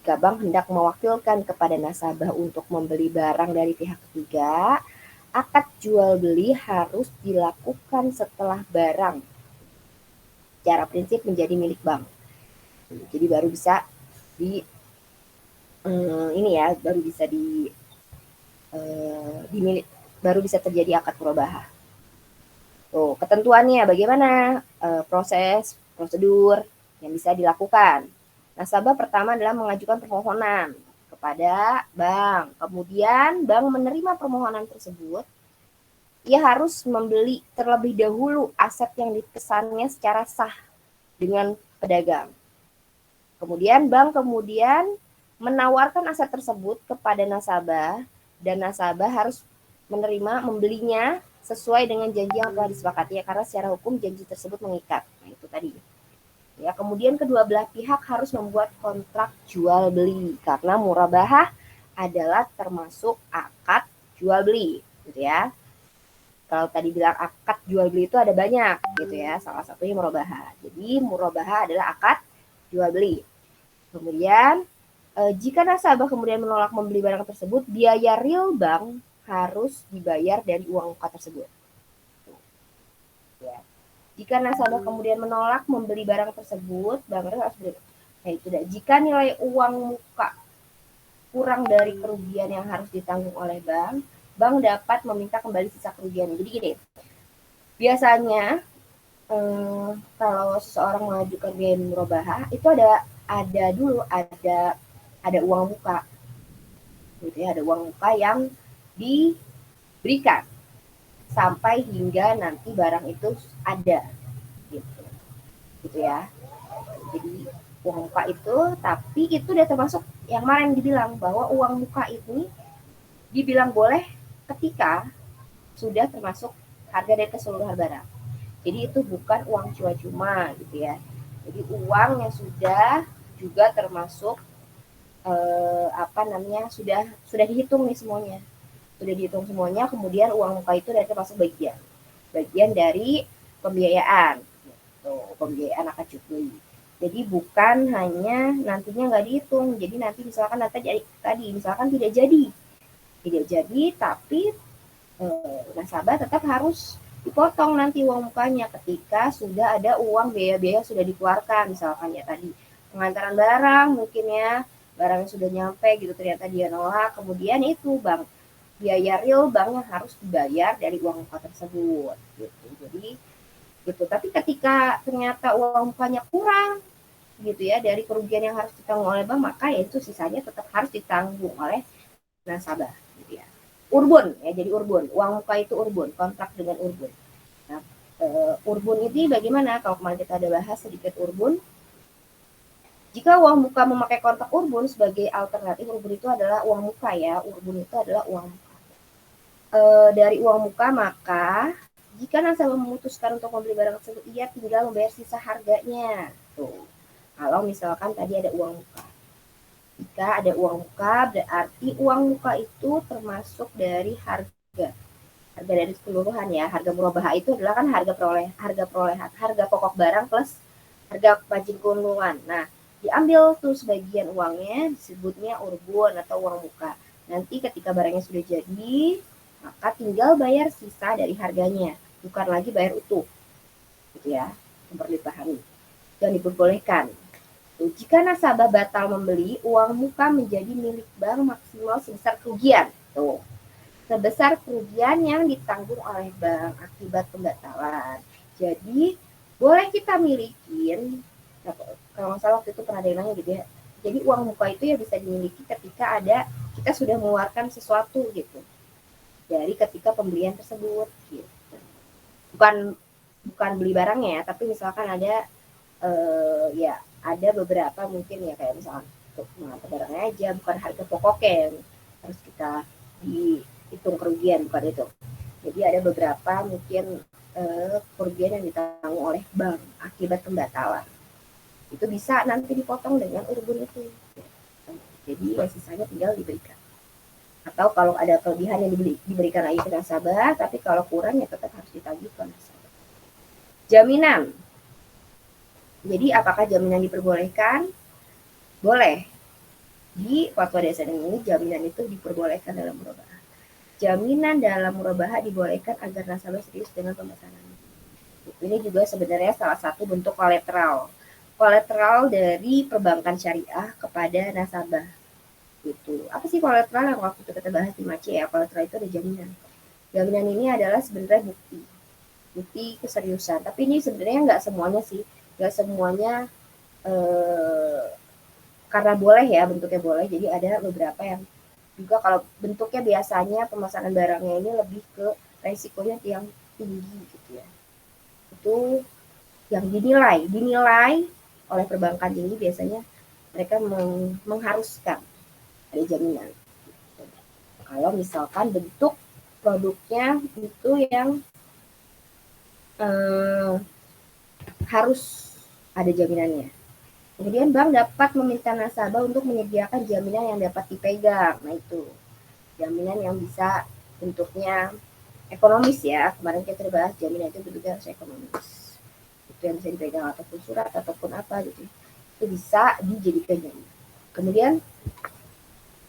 Jika bank hendak mewakilkan kepada nasabah untuk membeli barang dari pihak ketiga, akad jual beli harus dilakukan setelah barang secara prinsip menjadi milik bank. Jadi baru bisa ini ya baru bisa dimiliki, baru bisa terjadi akad murabahah. Tuh, ketentuannya bagaimana proses, prosedur yang bisa dilakukan. Nasabah pertama adalah mengajukan permohonan kepada bank. Kemudian bank menerima permohonan tersebut, ia harus membeli terlebih dahulu aset yang dipesannya secara sah dengan pedagang. Kemudian bank menawarkan aset tersebut kepada nasabah dan nasabah harus menerima membelinya sesuai dengan janji yang telah disepakati ya, karena secara hukum janji tersebut mengikat. Nah, itu tadi. Ya, kemudian kedua belah pihak harus membuat kontrak jual beli karena murabahah adalah termasuk akad jual beli, gitu ya. Kalau tadi bilang akad jual beli itu ada banyak, gitu ya. Salah satunya murabahah. Jadi murabahah adalah akad jual beli. Kemudian jika nasabah kemudian menolak membeli barang tersebut, biaya real bank harus dibayar dari uang muka tersebut. Ya. Jika nasabah kemudian menolak membeli barang tersebut, bank harus beli. Nah, itu dah. Jika nilai uang muka kurang dari kerugian yang harus ditanggung oleh bank, bank dapat meminta kembali sisa kerugian. Jadi gini, biasanya kalau seseorang mengajukan biaya murabahah itu ada uang muka, gitu ya, ada uang muka yang diberikan sampai hingga nanti barang itu ada, gitu, gitu ya. Jadi uang muka itu, tapi itu udah termasuk yang kemarin dibilang bahwa uang muka ini dibilang boleh ketika sudah termasuk harga dari keseluruhan barang. Jadi itu bukan uang cuma-cuma, gitu ya. Jadi uang yang sudah juga termasuk sudah dihitung nih semuanya, sudah dihitung semuanya. Kemudian uang muka itu dari termasuk bagian dari pembiayaan, gitu, pembiayaan akad jual beli. Jadi bukan hanya nantinya nggak dihitung. Jadi nanti misalkan tadi misalkan tidak jadi, tapi nasabah tetap harus dipotong nanti uang mukanya ketika sudah ada uang biaya-biaya sudah dikeluarkan, misalkan ya tadi pengantaran barang mungkin ya, barangnya sudah nyampe gitu ternyata dia nolak, kemudian itu biaya real banknya harus dibayar dari uang muka tersebut, gitu. Jadi gitu. Tapi ketika ternyata uang mukanya kurang gitu ya dari kerugian yang harus ditanggung oleh bank, maka ya itu sisanya tetap harus ditanggung oleh nasabah, gitu ya. Urbun ya, jadi urbun, uang muka itu urbun, kontrak dengan urbun. Nah, urbun ini bagaimana? Kalau kemarin kita ada bahas sedikit urbun, jika uang muka memakai kontrak urbun sebagai alternatif, urbun itu adalah uang muka ya, urbun itu adalah uang muka. Dari uang muka, maka jika nasabah memutuskan untuk membeli barang tersebut, ia tinggal membayar sisa harganya. Tuh. Kalau misalkan tadi ada uang muka. Jika ada uang muka, berarti uang muka itu termasuk dari harga dari keseluruhan ya. Harga murabahah itu adalah kan harga pokok barang plus harga margin keuntungan. Nah, diambil tuh sebagian uangnya disebutnya urbun atau uang muka. Nanti ketika barangnya sudah jadi, maka tinggal bayar sisa dari harganya, bukan lagi bayar utuh. Gitu ya, yang perlu dipahami. Dan diperbolehkan. Jika nasabah batal membeli, uang muka menjadi milik bank maksimal sebesar kerugian. Tuh. Sebesar kerugian yang ditanggung oleh bank akibat pembatalan. Jadi, boleh kita milikin, kalau nggak salah waktu itu pernah ada yang nanya gitu ya, jadi uang muka itu ya bisa dimiliki ketika kita sudah mengeluarkan sesuatu gitu, dari ketika pembelian tersebut gitu. Bukan beli barangnya, tapi misalkan ada ya ada beberapa mungkin ya kayak misalnya untuk mengantar barangnya aja, bukan harga pokoknya yang harus kita dihitung kerugian, bukan itu. Jadi ada beberapa mungkin kerugian yang ditanggung oleh bank akibat pembatalan. Itu bisa nanti dipotong dengan urbun itu. Jadi ya sisanya tinggal diberikan. Atau kalau ada kelebihan yang diberikan lagi ke nasabah, tapi kalau kurang ya tetap harus ditagih ke nasabah. Jaminan. Jadi apakah jaminan diperbolehkan? Boleh. Di fatwa DSN ini jaminan itu diperbolehkan dalam murabahah. Jaminan dalam murabahah dibolehkan agar nasabah serius dengan pemesanan. Ini juga sebenarnya salah satu bentuk kolateral dari perbankan syariah kepada nasabah. Gitu. Apa sih kolateral yang waktu itu kita bahas di Mace ya? Kolateral itu ada jaminan. Jaminan ini adalah sebenarnya bukti keseriusan. Tapi ini sebenarnya nggak semuanya sih, nggak semuanya karena boleh ya bentuknya boleh. Jadi ada beberapa yang juga kalau bentuknya biasanya pemesanan barangnya ini lebih ke resikonya yang tinggi gitu ya. Itu yang dinilai oleh perbankan ini biasanya mereka mengharuskan ada jaminan. Kalau misalkan bentuk produknya itu yang eh, harus ada jaminannya. Kemudian bank dapat meminta nasabah untuk menyediakan jaminan yang dapat dipegang. Nah itu jaminan yang bisa bentuknya ekonomis ya. Kemarin kita bahas jaminan itu bentuknya harus ekonomis. Itu yang bisa dipegang ataupun surat ataupun apa gitu. Itu bisa dijadikan jaminan. Kemudian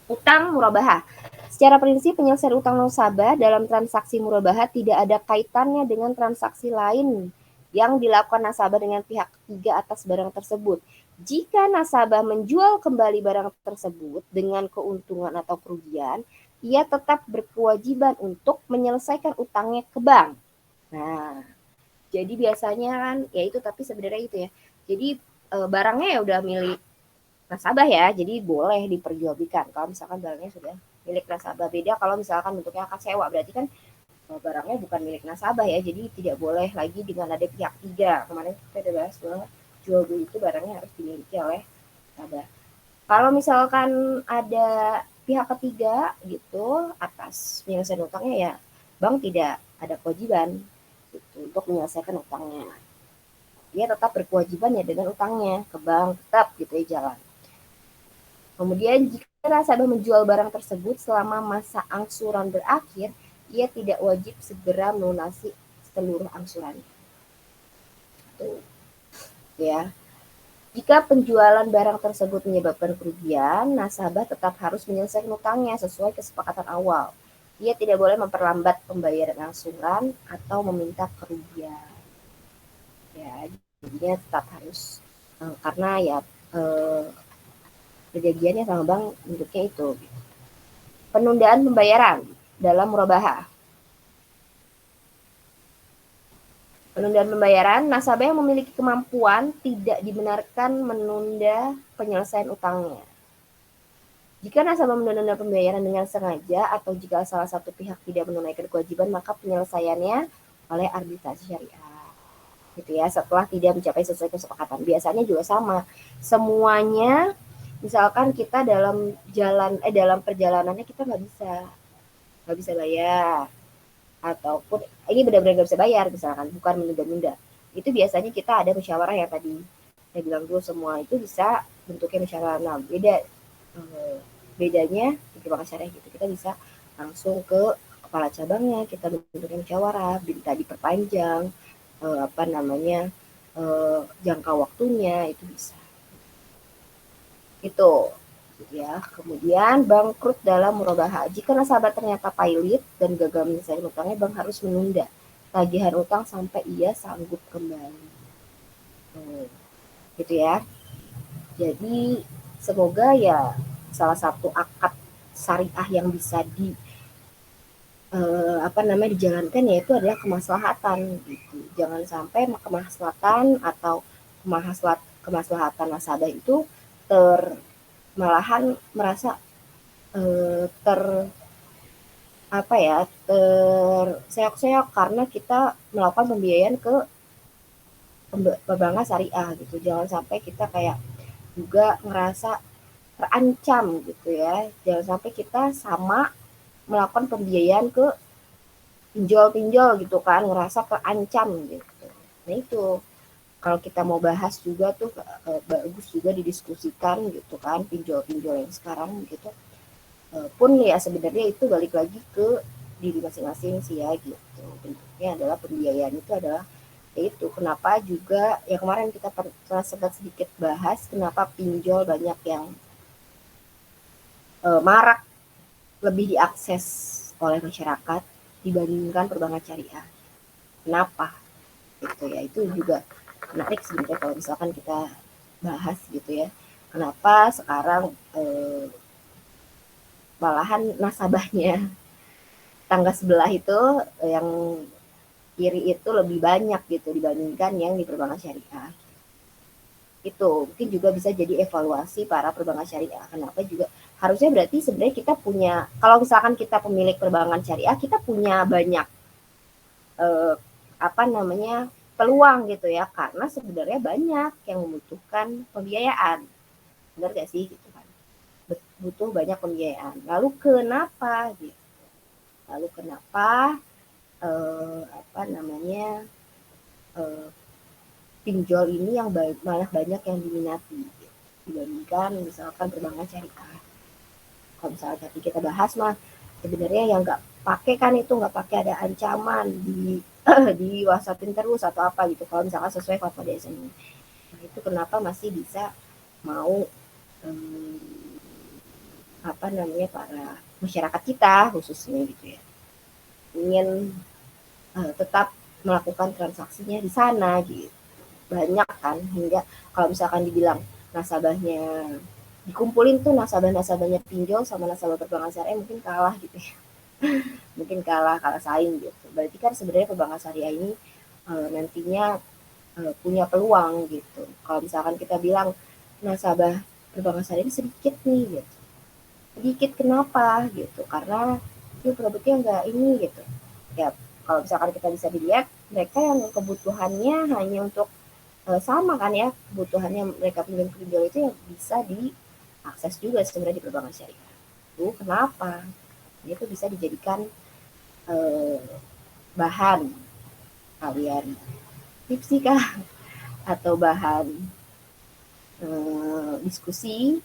utang murabahah. Secara prinsip penyelesaian utang nasabah dalam transaksi murabahah tidak ada kaitannya dengan transaksi lain yang dilakukan nasabah dengan pihak ketiga atas barang tersebut. Jika nasabah menjual kembali barang tersebut dengan keuntungan atau kerugian, ia tetap berkewajiban untuk menyelesaikan utangnya ke bank. Nah, jadi biasanya kan ya itu tapi sebenarnya itu ya. Jadi barangnya ya udah milik nasabah ya, jadi boleh diperjualbelikan kalau misalkan barangnya sudah milik nasabah. Beda kalau misalkan bentuknya akan sewa, berarti kan barangnya bukan milik nasabah ya, jadi tidak boleh lagi dengan ada pihak tiga. Kemarin kita udah bahas bahwa jual beli itu barangnya harus dimiliki oleh nasabah. Kalau misalkan ada pihak ketiga gitu atas penyelesaian utangnya ya, bank tidak ada kewajiban gitu, untuk menyelesaikan utangnya. Dia tetap berkewajiban ya dengan utangnya ke bank, tetap gitu ya jalan. Kemudian jika nasabah menjual barang tersebut selama masa angsuran berakhir, ia tidak wajib segera melunasi seluruh angsurannya. Tuh, ya. Jika penjualan barang tersebut menyebabkan kerugian, nasabah tetap harus menyelesaikan utangnya sesuai kesepakatan awal. Ia tidak boleh memperlambat pembayaran angsuran atau meminta kerugian. Ya, jadinya tetap harus karena ya perjanjiannya sama bank bentuknya itu. Penundaan pembayaran dalam murabahah. Penundaan pembayaran, nasabah yang memiliki kemampuan tidak dibenarkan menunda penyelesaian utangnya. Jika nasabah menunda pembayaran dengan sengaja atau jika salah satu pihak tidak menunaikan kewajiban, maka penyelesaiannya oleh arbitrasi syariah. Gitu ya, setelah tidak mencapai sesuai kesepakatan. Biasanya juga sama. Semuanya misalkan kita dalam perjalanannya kita nggak bisa bayar, ataupun ini benar-benar nggak bisa bayar misalkan, bukan menunda-nunda, itu biasanya kita ada musyawarah ya tadi saya bilang dulu, semua itu bisa bentuknya musyawarah. Nah bedanya di syariah gitu, kita bisa langsung ke kepala cabangnya, kita bentuknya musyawarah, minta diperpanjang jangka waktunya, itu bisa itu ya. Kemudian bangkrut dalam murabahah. Jika nasabah ternyata pailit dan gagal menyelesaikan utangnya, bank harus menunda tagihan utang sampai ia sanggup kembali. Gitu ya. Jadi semoga ya salah satu akad syariah yang bisa dijalankan yaitu adalah kemaslahatan gitu. Jangan sampai kemaslahatan atau kemaslahatan nasabah itu malahan merasa ter terseok-seok karena kita melakukan pembiayaan ke perbankan syariah gitu. Jangan sampai kita kayak juga ngerasa terancam gitu ya. Jangan sampai kita sama melakukan pembiayaan ke pinjol-pinjol gitu kan, ngerasa terancam gitu. Nah itu kalau kita mau bahas juga tuh bagus juga didiskusikan gitu kan, pinjol-pinjol yang sekarang gitu. Pun ya sebenarnya itu balik lagi ke diri masing-masing sih ya gitu. Bentuknya adalah pembiayaan itu adalah yaitu kenapa juga ya kemarin kita pernah sedikit bahas kenapa pinjol banyak yang marak lebih diakses oleh masyarakat dibandingkan perbankan syariah. Kenapa? Gitu ya, itu juga menarik sebenarnya kalau misalkan kita bahas gitu ya. Kenapa sekarang malahan nasabahnya tangga sebelah itu yang kiri itu lebih banyak gitu dibandingkan yang di perbankan syariah. Itu mungkin juga bisa jadi evaluasi para perbankan syariah. Kenapa juga harusnya berarti sebenarnya kita punya, kalau misalkan kita pemilik perbankan syariah, kita punya banyak eh, apa namanya peluang gitu ya, karena sebenarnya banyak yang membutuhkan pembiayaan, benar gak sih gitu kan, butuh banyak pembiayaan. Lalu kenapa gitu? Lalu kenapa apa namanya eh, pinjol ini yang malah banyak yang diminati gitu, dibandingkan misalkan perbankan syariah. Kalau misalnya tadi kita bahas mah sebenarnya yang nggak pakai kan itu nggak pakai ada ancaman di di WhatsAppin terus atau apa gitu kalau misalkan sesuai fatwa DSM. Nah, itu kenapa masih bisa mau um, apa namanya para masyarakat kita khususnya gitu ya ingin tetap melakukan transaksinya di sana gitu. Banyak kan hingga kalau misalkan dibilang nasabahnya dikumpulin tuh nasabah-nasabahnya pinjol sama nasabah perbankan syariah mungkin kalah gitu ya. Mungkin kalah saing gitu. Berarti kan sebenarnya perbankan syariah ini nantinya punya peluang gitu. Kalau misalkan kita bilang nasabah perbankan syariah ini sedikit nih gitu. Sedikit kenapa gitu? Karena itu produknya enggak ini gitu. Ya kalau misalkan kita bisa dilihat mereka yang kebutuhannya hanya untuk sama kan ya kebutuhannya mereka pinjol itu yang bisa diakses juga sebenarnya di perbankan syariah. Itu kenapa? Itu bisa dijadikan eh, bahan kalian tipsi kah atau bahan diskusi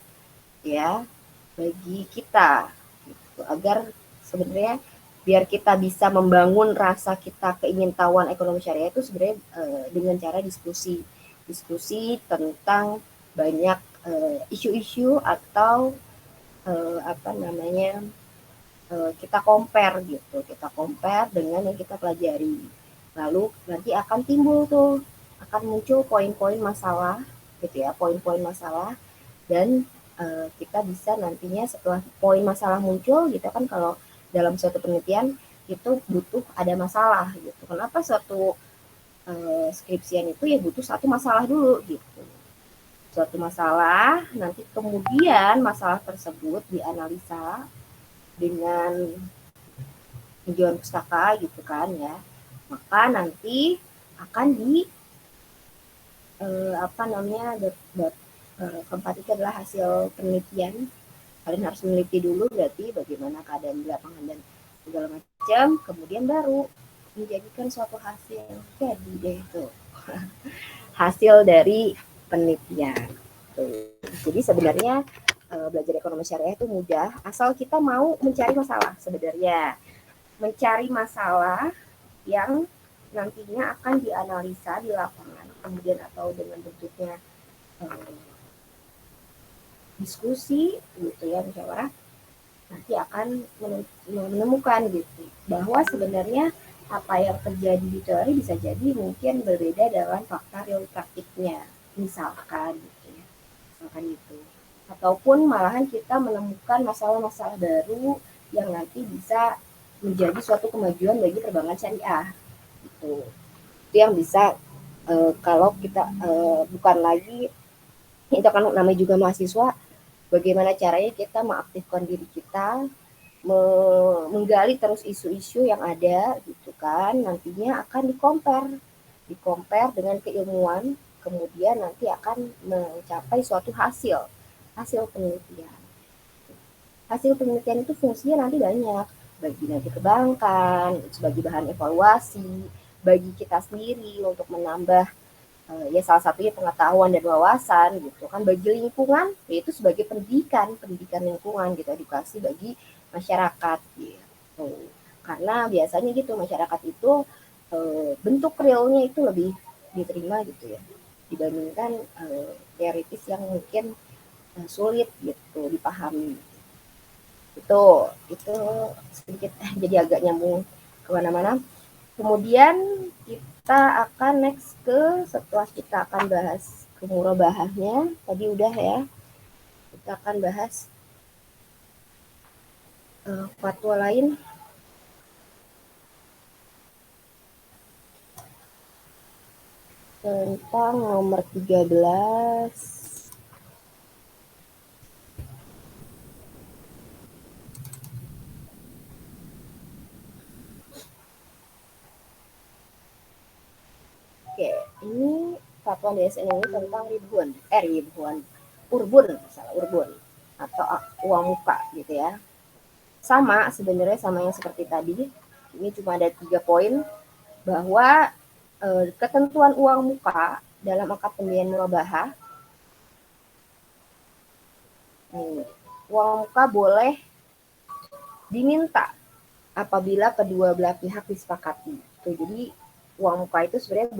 ya bagi kita gitu, agar sebenarnya biar kita bisa membangun rasa kita keingintahuan ekonomi syariah itu sebenarnya dengan cara diskusi tentang banyak isu-isu atau apa namanya kita compare dengan yang kita pelajari. Lalu nanti akan timbul tuh, akan muncul poin-poin masalah gitu ya, poin-poin masalah dan kita bisa nantinya setelah poin masalah muncul gitu kan kalau dalam suatu penelitian itu butuh ada masalah gitu. Kenapa suatu skripsian itu ya butuh satu masalah dulu gitu. Suatu masalah, nanti kemudian masalah tersebut dianalisa dengan tinjauan pustaka gitu kan ya. Maka nanti akan di apa namanya keempat itu adalah hasil penelitian. Kalian harus meneliti dulu berarti bagaimana keadaan di lapangan dan segala macam, kemudian baru menjadikan suatu hasil. Jadi deh itu hasil dari penelitian. Tuh. Jadi sebenarnya belajar ekonomi syariah itu mudah asal kita mau mencari masalah sebenarnya. Mencari masalah yang nantinya akan dianalisa di lapangan kemudian atau dengan bentuknya diskusi gitu ya musyawarah nanti akan menemukan gitu bahwa sebenarnya apa yang terjadi di teori bisa jadi mungkin berbeda dengan fakta real praktiknya misalkan gitu ya misalkan itu ataupun malahan kita menemukan masalah-masalah baru yang nanti bisa menjadi suatu kemajuan bagi perbankan syariah itu yang bisa kalau kita bukan lagi itu kan namanya juga mahasiswa bagaimana caranya kita mengaktifkan diri kita menggali terus isu-isu yang ada gitu kan nantinya akan dikompar dengan keilmuan kemudian nanti akan mencapai suatu hasil penelitian itu fungsinya nanti banyak bagi nanti perbankan sebagai bahan evaluasi bagi kita sendiri untuk menambah ya salah satunya pengetahuan dan wawasan gitu kan bagi lingkungan yaitu sebagai pendidikan lingkungan gitu edukasi bagi masyarakat gitu karena biasanya gitu masyarakat itu bentuk realnya itu lebih diterima gitu ya dibandingkan teoritis yang mungkin sulit gitu dipahami itu sedikit jadi agak nyambung kemana-mana kemudian kita akan next ke setelah kita akan bahas kemurabahahnya tadi udah ya kita akan bahas fatwa lain tentang nomor 13. Oke, ini fatwa DSN ini tentang urbun atau uang muka gitu ya. Sama sebenarnya sama yang seperti tadi. Ini cuma ada 3 poin bahwa ketentuan uang muka dalam akad pembelian murabahah, uang muka boleh diminta apabila kedua belah pihak disepakati. Jadi uang muka itu sebenarnya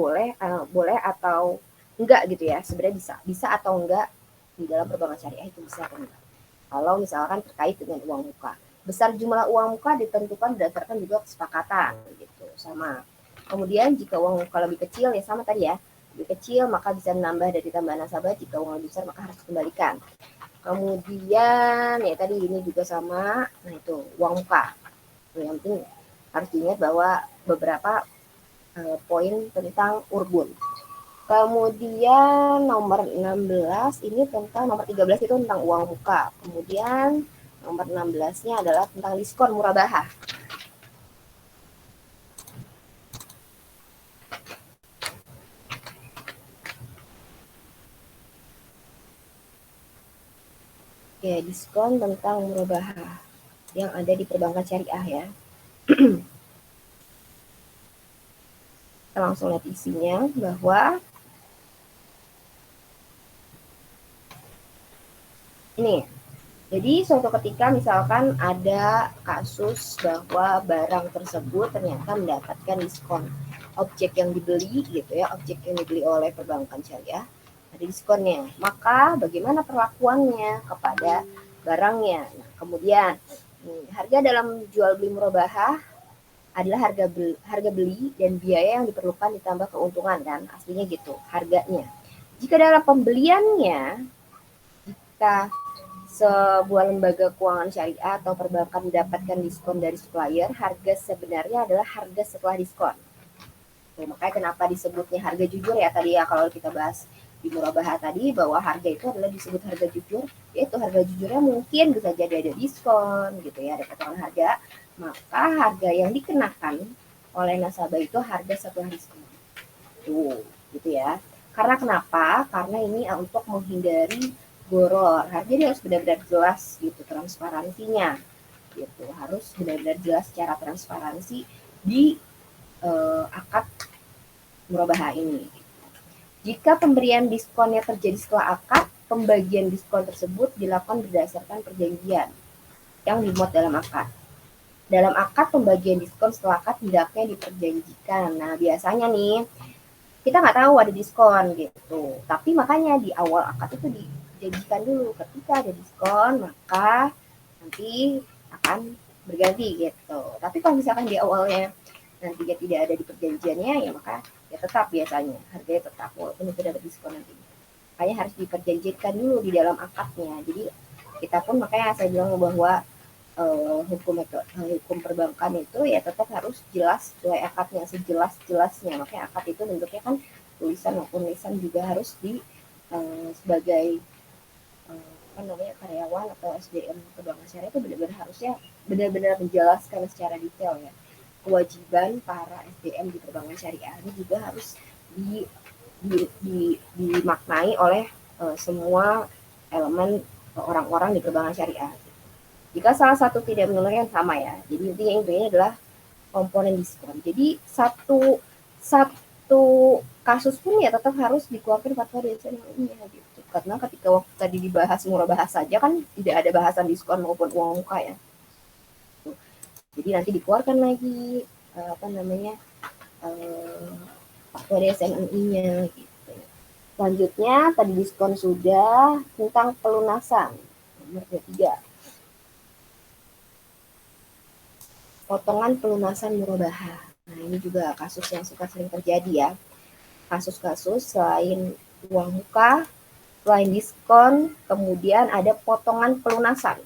boleh atau enggak gitu ya. Sebenarnya bisa atau enggak di dalam perbankan syariah itu bisa atau enggak. Kalau misalkan terkait dengan uang muka. Besar jumlah uang muka ditentukan berdasarkan juga kesepakatan gitu sama. Kemudian jika uang muka lebih kecil ya sama tadi ya. Lebih kecil maka bisa menambah dari tambahan nasabah, jika uang lebih besar maka harus dikembalikan. Kemudian ya tadi ini juga sama, nah itu uang muka. Yang penting harus diingat bahwa beberapa poin tentang urbun. Kemudian nomor 16 ini tentang nomor 13 itu tentang uang muka. Kemudian nomor 16-nya adalah tentang diskon murabahah. Oke, diskon tentang murabahah yang ada di perbankan syariah ya. Kita langsung lihat isinya bahwa ini. Jadi suatu ketika misalkan ada kasus bahwa barang tersebut ternyata mendapatkan diskon. Objek yang dibeli gitu ya, objek yang dibeli oleh perbankan syariah ada diskonnya. Maka bagaimana perlakuannya kepada barangnya? Nah, kemudian harga dalam jual beli murabahah adalah harga beli dan biaya yang diperlukan ditambah keuntungan kan, aslinya gitu harganya. Jika dalam pembeliannya, jika sebuah lembaga keuangan syariah atau perbankan mendapatkan diskon dari supplier, harga sebenarnya adalah harga setelah diskon. Nah, makanya kenapa disebutnya harga jujur ya tadi ya, kalau kita bahas di murabahah tadi bahwa harga itu adalah disebut harga jujur, yaitu harga jujurnya mungkin bisa jadi ada diskon gitu ya, ada potongan harga, maka harga yang dikenakan oleh nasabah itu harga setelah diskon. Tuh, gitu ya. Karena kenapa? Karena ini untuk menghindari boror. Jadi harus benar-benar jelas gitu transparansinya. Gitu. Harus benar-benar jelas secara transparansi di akad murabahah ini. Jika pemberian diskonnya terjadi setelah akad, pembagian diskon tersebut dilakukan berdasarkan perjanjian yang dimuat dalam akad. Dalam akad pembagian diskon setelah akad hendaknya diperjanjikan. Nah, biasanya nih kita nggak tahu ada diskon gitu. Tapi makanya di awal akad itu dijanjikan dulu ketika ada diskon maka nanti akan berganti gitu. Tapi kalau misalkan di awalnya nantinya tidak ada di perjanjiannya ya maka ya tetap biasanya harganya tetap walaupun itu ada diskon nanti. Makanya harus diperjanjikan dulu di dalam akadnya. Jadi kita pun makanya saya bilang bahwa hukum perbankan itu ya tetap harus jelas sesuai akadnya sejelas-jelasnya. Makanya akad itu bentuknya kan tulisan maupun lisan juga harus sebagai karyawan atau SDM perbankan syariah itu benar-benar harusnya benar-benar menjelaskan secara detail ya. Kewajiban para SDM di perbankan syariah ini juga harus dimaknai oleh semua elemen orang-orang di perbankan syariah. Jika salah satu tidak memenuhi yang sama ya. Jadi intinya adalah komponen diskon. Jadi satu kasus pun ya tetap harus dikeluarkan fatwa DSN-nya gitu. Karena ketika waktu tadi dibahas murabahah saja kan tidak ada bahasan diskon maupun uang muka ya. Jadi nanti dikeluarkan lagi fatwa DSN-nya gitu. Selanjutnya tadi diskon sudah, tentang pelunasan nomor 23. Potongan pelunasan murabahah. Nah, ini juga kasus yang sering terjadi ya. Kasus-kasus selain uang muka, selain diskon, kemudian ada potongan pelunasan.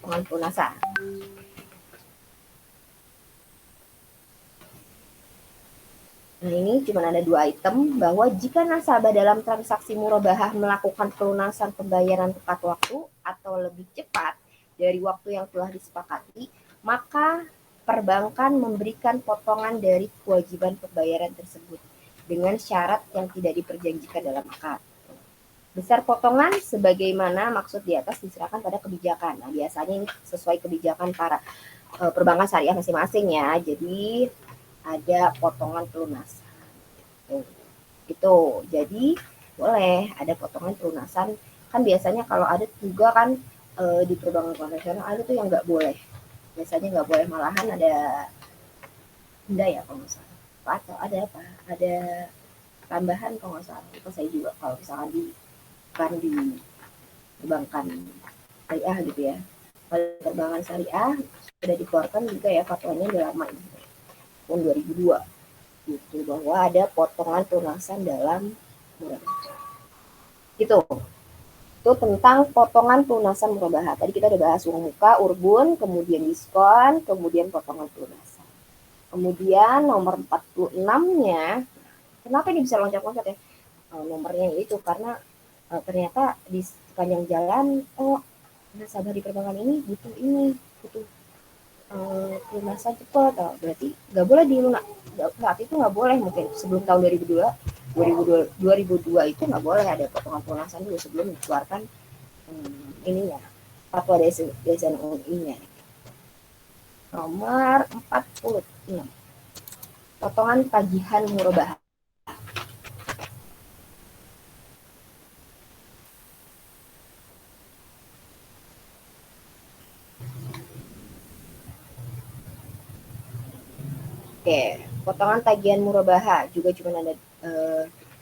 potongan pelunasan. Nah, ini cuma ada 2 item, bahwa jika nasabah dalam transaksi murabahah melakukan pelunasan pembayaran tepat waktu atau lebih cepat dari waktu yang telah disepakati, maka perbankan memberikan potongan dari kewajiban pembayaran tersebut dengan syarat yang tidak diperjanjikan dalam akad. Besar potongan sebagaimana maksud di atas diserahkan pada kebijakan. Nah, biasanya ini sesuai kebijakan para perbankan syariah masing-masing ya. Jadi ada potongan pelunasan. Gitu. Jadi boleh ada potongan pelunasan. Kan biasanya kalau ada juga kan di perbankan konvensional ada tuh yang nggak boleh. Biasanya nggak boleh, malahan ada denda ya kalau nggak salah. Atau ada apa? Ada tambahan kalau nggak salah. Itu saya juga kalau misalkan di perbankan syariah gitu ya. Kalau perbankan syariah sudah dikeluarkan juga ya fatwanya udah lama ini, tahun 2002 gitu, bahwa ada potongan pelunasan dalam murabahah. Gitu. Itu tentang potongan pelunasan murabahah. Tadi kita udah bahas uang muka, urbun, kemudian diskon, kemudian potongan pelunasan. Kemudian nomor 46-nya, kenapa ini bisa loncat-loncat ya? Nomornya itu karena ternyata di sepanjang jalan, nasabah di perbankan ini butuh pelunasan cepat, berarti nggak boleh saat itu nggak boleh, mungkin sebelum tahun 2002 itu nggak boleh ada potongan pelunasan dulu sebelum dikeluarkan ininya fatwa DSN UI-nya. Nomor 46, potongan tagihan murabahah. Oke, potongan tagihan murabahah juga cuma ada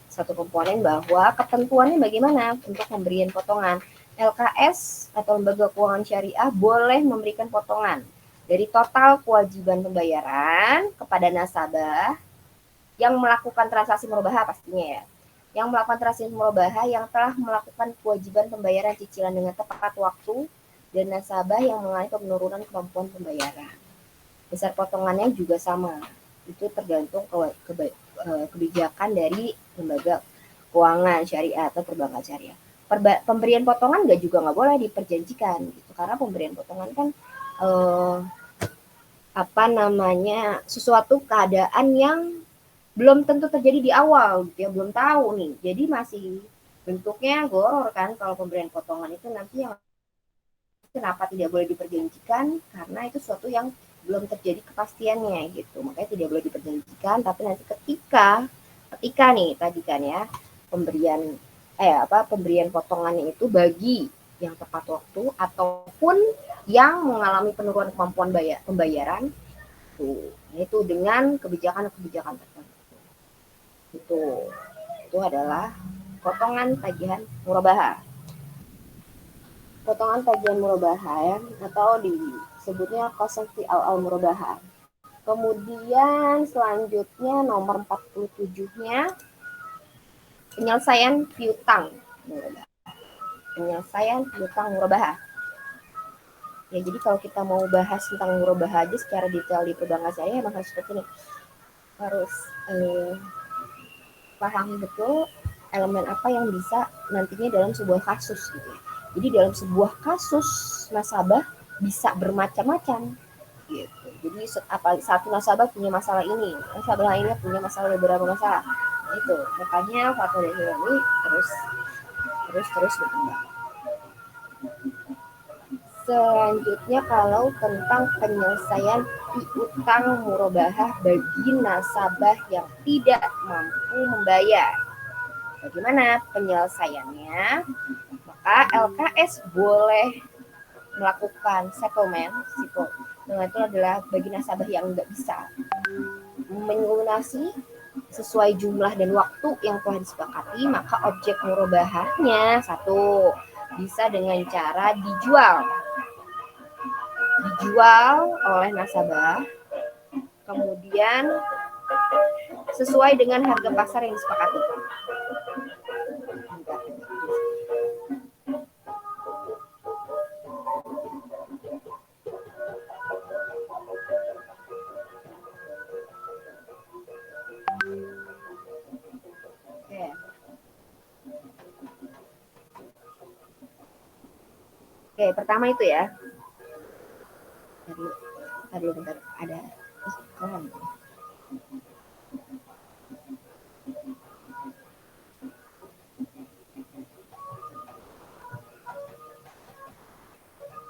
satu komponen, bahwa ketentuannya bagaimana untuk pemberian potongan. LKS atau lembaga keuangan syariah boleh memberikan potongan dari total kewajiban pembayaran kepada nasabah yang melakukan transaksi murabahah pastinya ya. Yang melakukan transaksi murabahah yang telah melakukan kewajiban pembayaran cicilan dengan tepat waktu dan nasabah yang mengalami penurunan kemampuan pembayaran. Besar potongannya juga sama, itu tergantung kebijakan dari lembaga keuangan syariah atau perbankan syariah. Pemberian potongan nggak boleh diperjanjikan gitu, karena pemberian potongan kan sesuatu keadaan yang belum tentu terjadi di awal gitu ya, belum tahu nih, jadi masih bentuknya goror kan. Kalau pemberian potongan itu nanti yang kenapa tidak boleh diperjanjikan, karena itu sesuatu yang belum terjadi kepastiannya gitu, makanya tidak boleh diperjanjikan. Tapi nanti ketika nih tadi kan ya, pemberian potongannya itu bagi yang tepat waktu ataupun yang mengalami penurunan kemampuan pembayaran tuh, itu dengan kebijakan tertentu. Itu adalah potongan tagihan murabahah. Potongan tagihan murabahah ya, atau disebutnya qasam fi al-murabahah. Kemudian selanjutnya nomor 47-nya penyelesaian piutang murabahah. Penyelesaian piutang murabahah. Ya, jadi kalau kita mau bahas tentang murabahah aja secara detail di perbankan syariah emang harus seperti ini. Harus pahami betul elemen apa yang bisa nantinya dalam sebuah kasus gitu. Jadi dalam sebuah kasus nasabah bisa bermacam-macam gitu. Jadi satu nasabah punya masalah ini, nasabah lainnya punya masalah beberapa masalah. Nah, itu makanya fatwa dari ini terus berkembang. Selanjutnya kalau tentang penyelesaian piutang murabahah bagi nasabah yang tidak mampu membayar. Bagaimana penyelesaiannya? Maka LKS boleh melakukan settlement. Nah, itu adalah bagi nasabah yang nggak bisa melunasi sesuai jumlah dan waktu yang telah disepakati, maka objek murabahahnya satu bisa dengan cara dijual oleh nasabah, kemudian sesuai dengan harga pasar yang disepakati. Oke, pertama itu ya. Tadi bentar ada iklan.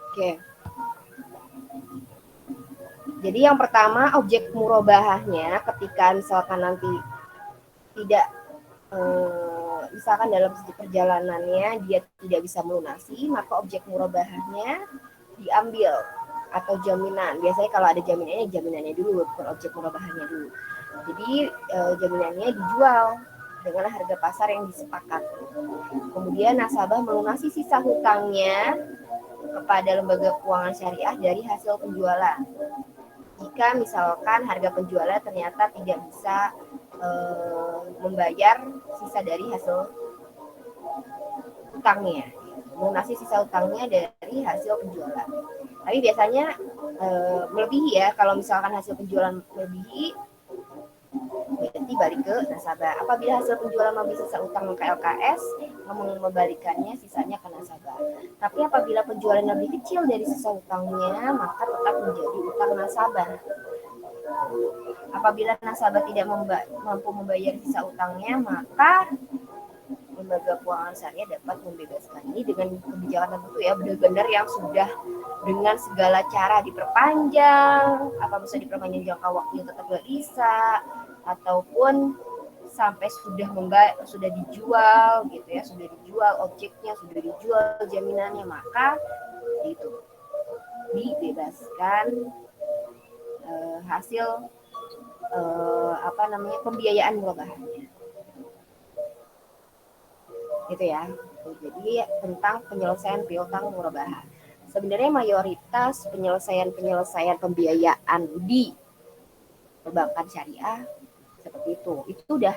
Oke. Jadi yang pertama objek murabahahnya ketika misalkan nanti tidak misalkan dalam perjalanannya dia tidak bisa melunasi, maka objek murabahahnya diambil atau jaminan. Biasanya kalau ada jaminannya dulu, bukan objek murabahannya dulu. Jadi jaminannya dijual dengan harga pasar yang disepakati. Kemudian nasabah melunasi sisa hutangnya kepada lembaga keuangan syariah dari hasil penjualan. Jika misalkan harga penjualan ternyata tidak bisa membayar sisa dari hasil hutangnya, melunasi sisa hutangnya dari hasil penjualan. Tapi biasanya melebihi ya, kalau misalkan hasil penjualan melebihi, berarti balik ke nasabah. Apabila hasil penjualan melebihi sisa utang ke LKS, membalikannya sisanya ke nasabah. Tapi apabila penjualan lebih kecil dari sisa utangnya, maka tetap menjadi utang nasabah. Apabila nasabah tidak mampu membayar sisa utangnya, maka lembaga keuangan syariah dapat membebaskan ini dengan kebijakan tertentu ya, benar-benar yang sudah dengan segala cara diperpanjang, apa bisa diperpanjang jangka waktunya tetap nggak bisa, ataupun sampai sudah dijual gitu ya, sudah dijual objeknya, sudah dijual jaminannya, maka itu dibebaskan hasil pembiayaan murabahannya. Gitu ya. Jadi tentang penyelesaian piutang murabaha. Sebenarnya mayoritas penyelesaian pembiayaan di perbankan syariah seperti itu. Itu udah,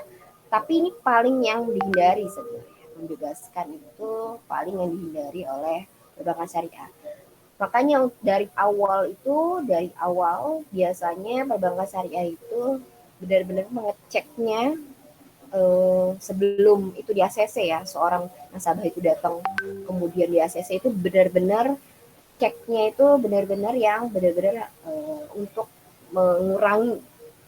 tapi ini paling yang dihindari sebenarnya. Membebaskan itu paling yang dihindari oleh perbankan syariah. Makanya dari awal biasanya perbankan syariah itu benar-benar mengeceknya sebelum itu di ACC ya, seorang nasabah itu datang kemudian di ACC itu benar-benar ceknya itu benar-benar untuk mengurangi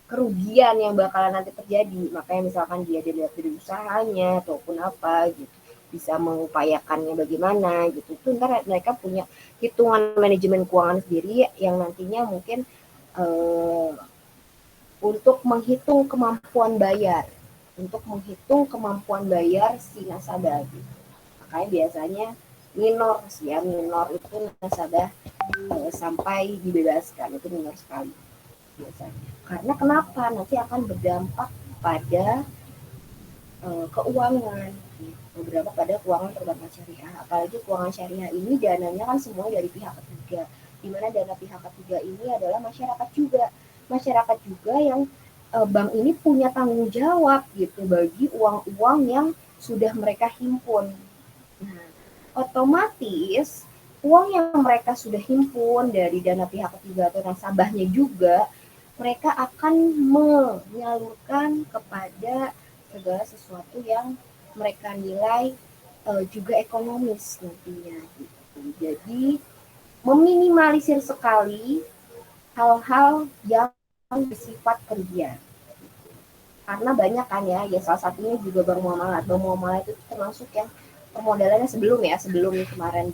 kerugian yang bakalan nanti terjadi. Makanya misalkan dia dilihat dari usahanya ataupun apa gitu, bisa mengupayakannya bagaimana gitu. Itu ntar mereka punya hitungan manajemen keuangan sendiri yang nantinya mungkin untuk menghitung kemampuan bayar si nasabah gitu. Makanya biasanya minor itu nasabah sampai dibebaskan, itu minor sekali biasanya. Karena kenapa? Nanti akan berdampak pada keuangan, berdampak pada keuangan perbankan syariah. Apalagi keuangan syariah ini dananya kan semua dari pihak ketiga, di mana dana pihak ketiga ini adalah masyarakat juga yang bank ini punya tanggung jawab gitu bagi uang-uang yang sudah mereka himpun. Nah, otomatis uang yang mereka sudah himpun dari dana pihak ketiga atau nasabahnya juga mereka akan menyalurkan kepada segala sesuatu yang mereka nilai juga ekonomis nantinya gitu. Jadi meminimalisir sekali hal-hal yang bersifat kerugian. Karena banyak kan ya salah satunya juga Bank Muamalah itu termasuk yang permodalannya sebelum kemarin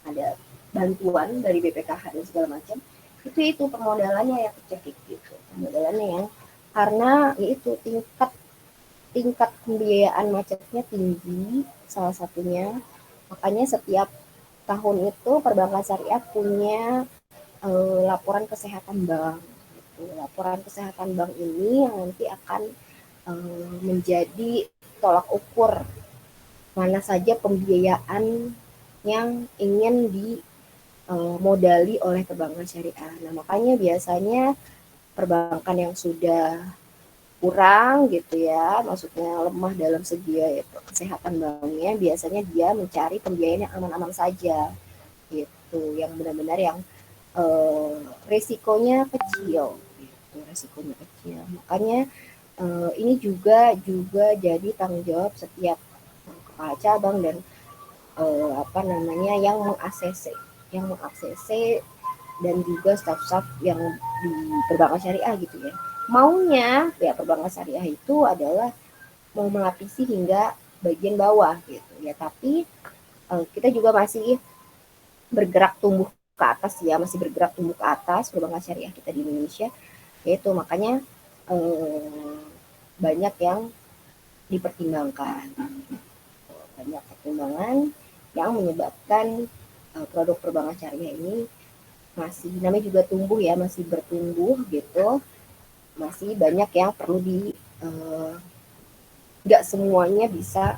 ada bantuan dari BPKH dan segala macam, itu permodalannya yang kecil gitu, permodalannya yang karena itu tingkat pembiayaan macetnya tinggi salah satunya. Makanya setiap tahun itu perbankan syariah punya laporan kesehatan bank. Laporan kesehatan bank ini yang nanti akan menjadi tolak ukur mana saja pembiayaan yang ingin dimodali oleh perbankan syariah. Nah, makanya biasanya perbankan yang sudah kurang gitu ya, maksudnya lemah dalam segi kesehatan banknya, biasanya dia mencari pembiayaan yang aman-aman saja gitu, yang benar-benar yang risikonya kecil. Makanya ini juga jadi tanggung jawab setiap kepala cabang dan yang meng-ACC dan juga staf-staf yang di perbankan syariah gitu ya. Maunya ya perbankan syariah itu adalah mau melapisi hingga bagian bawah gitu ya, tapi kita juga masih bergerak tumbuh ke atas ya, masih bergerak tumbuh ke atas perbankan syariah kita di Indonesia, yaitu makanya banyak yang dipertimbangkan, banyak pertimbangan yang menyebabkan produk perbankan syariah ini masih namanya juga tumbuh ya, masih bertumbuh gitu, masih banyak yang perlu nggak semuanya bisa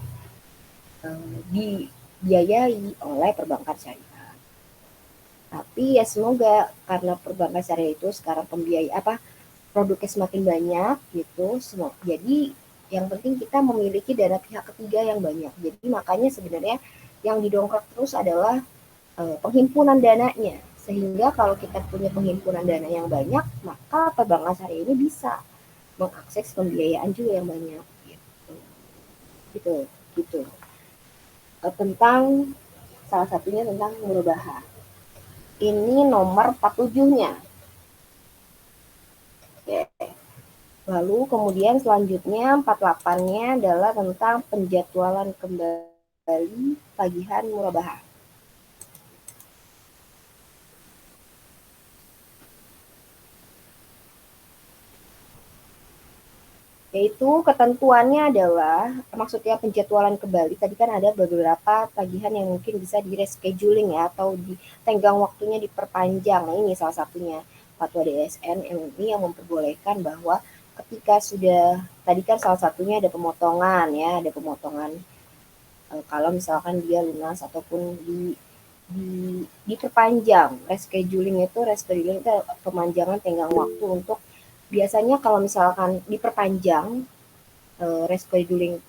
dibiayai oleh perbankan syariah. Tapi ya semoga karena perbankan syariah itu sekarang produknya semakin banyak gitu, jadi yang penting kita memiliki dana pihak ketiga yang banyak. Jadi makanya sebenarnya yang didongkrak terus adalah penghimpunan dananya. Sehingga kalau kita punya penghimpunan dana yang banyak, maka perbankan syariah ini bisa mengakses pembiayaan juga yang banyak. Gitu, gitu. Tentang salah satunya tentang murobaha. Ini nomor 47-nya. Oke. Lalu kemudian selanjutnya 48-nya adalah tentang penjadwalan kembali tagihan murobaha. Yaitu ketentuannya adalah, maksudnya penjadwalan kembali, tadi kan ada beberapa tagihan yang mungkin bisa di rescheduling ya, atau di tenggang waktunya diperpanjang. Nah ini salah satunya fatwa DSN MUI yang memperbolehkan bahwa ketika sudah, tadi kan salah satunya ada pemotongan ya, ada pemotongan kalau misalkan dia lunas ataupun diperpanjang. Rescheduling itu pemanjangan tenggang waktu untuk, biasanya kalau misalkan diperpanjang rescheduling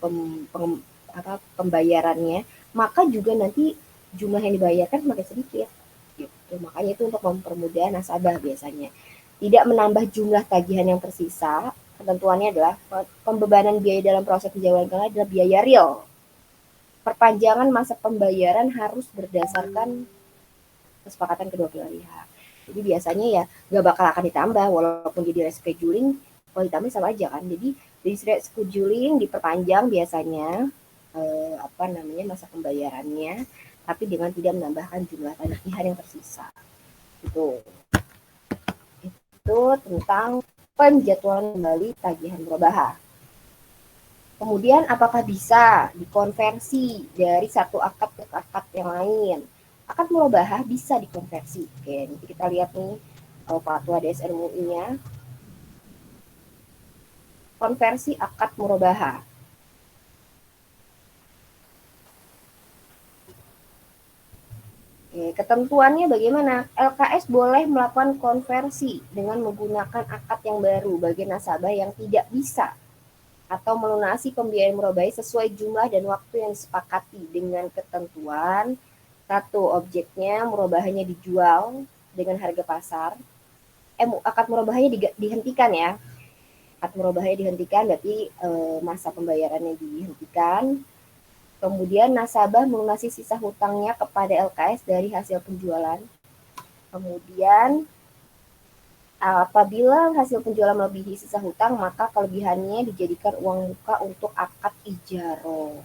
pembayarannya, maka juga nanti jumlah yang dibayarkan semakin sedikit. Gitu. Makanya itu untuk mempermudah nasabah biasanya. Tidak menambah jumlah tagihan yang tersisa, ketentuannya adalah pembebanan biaya dalam proses penjadwalan adalah biaya real. Perpanjangan masa pembayaran harus berdasarkan kesepakatan kedua belah pihak. Jadi biasanya ya nggak bakal akan ditambah walaupun jadi rescheduling, kalau ditambah sama aja kan. Jadi rescheduling diperpanjang biasanya masa pembayarannya, tapi dengan tidak menambahkan jumlah tagihan yang tersisa. Itu tentang penjadwalan kembali tagihan murobaha. Kemudian apakah bisa dikonversi dari satu akad ke akad yang lain? Akad murobaha bisa dikonversi. Oke, nanti kita lihat nih fatwa DSN MUI-nya. Konversi akad murobaha. Ketentuannya bagaimana? LKS boleh melakukan konversi dengan menggunakan akad yang baru bagi nasabah yang tidak bisa atau melunasi pembiayaan murobaha sesuai jumlah dan waktu yang disepakati dengan ketentuan. Satu, objeknya murobahanya dijual dengan harga pasar. Akad murobahanya dihentikan ya. Akad murobahanya dihentikan, berarti masa pembayarannya dihentikan. Kemudian nasabah melunasi sisa hutangnya kepada LKS dari hasil penjualan. Kemudian apabila hasil penjualan melebihi sisa hutang, maka kelebihannya dijadikan uang muka untuk akad ijaro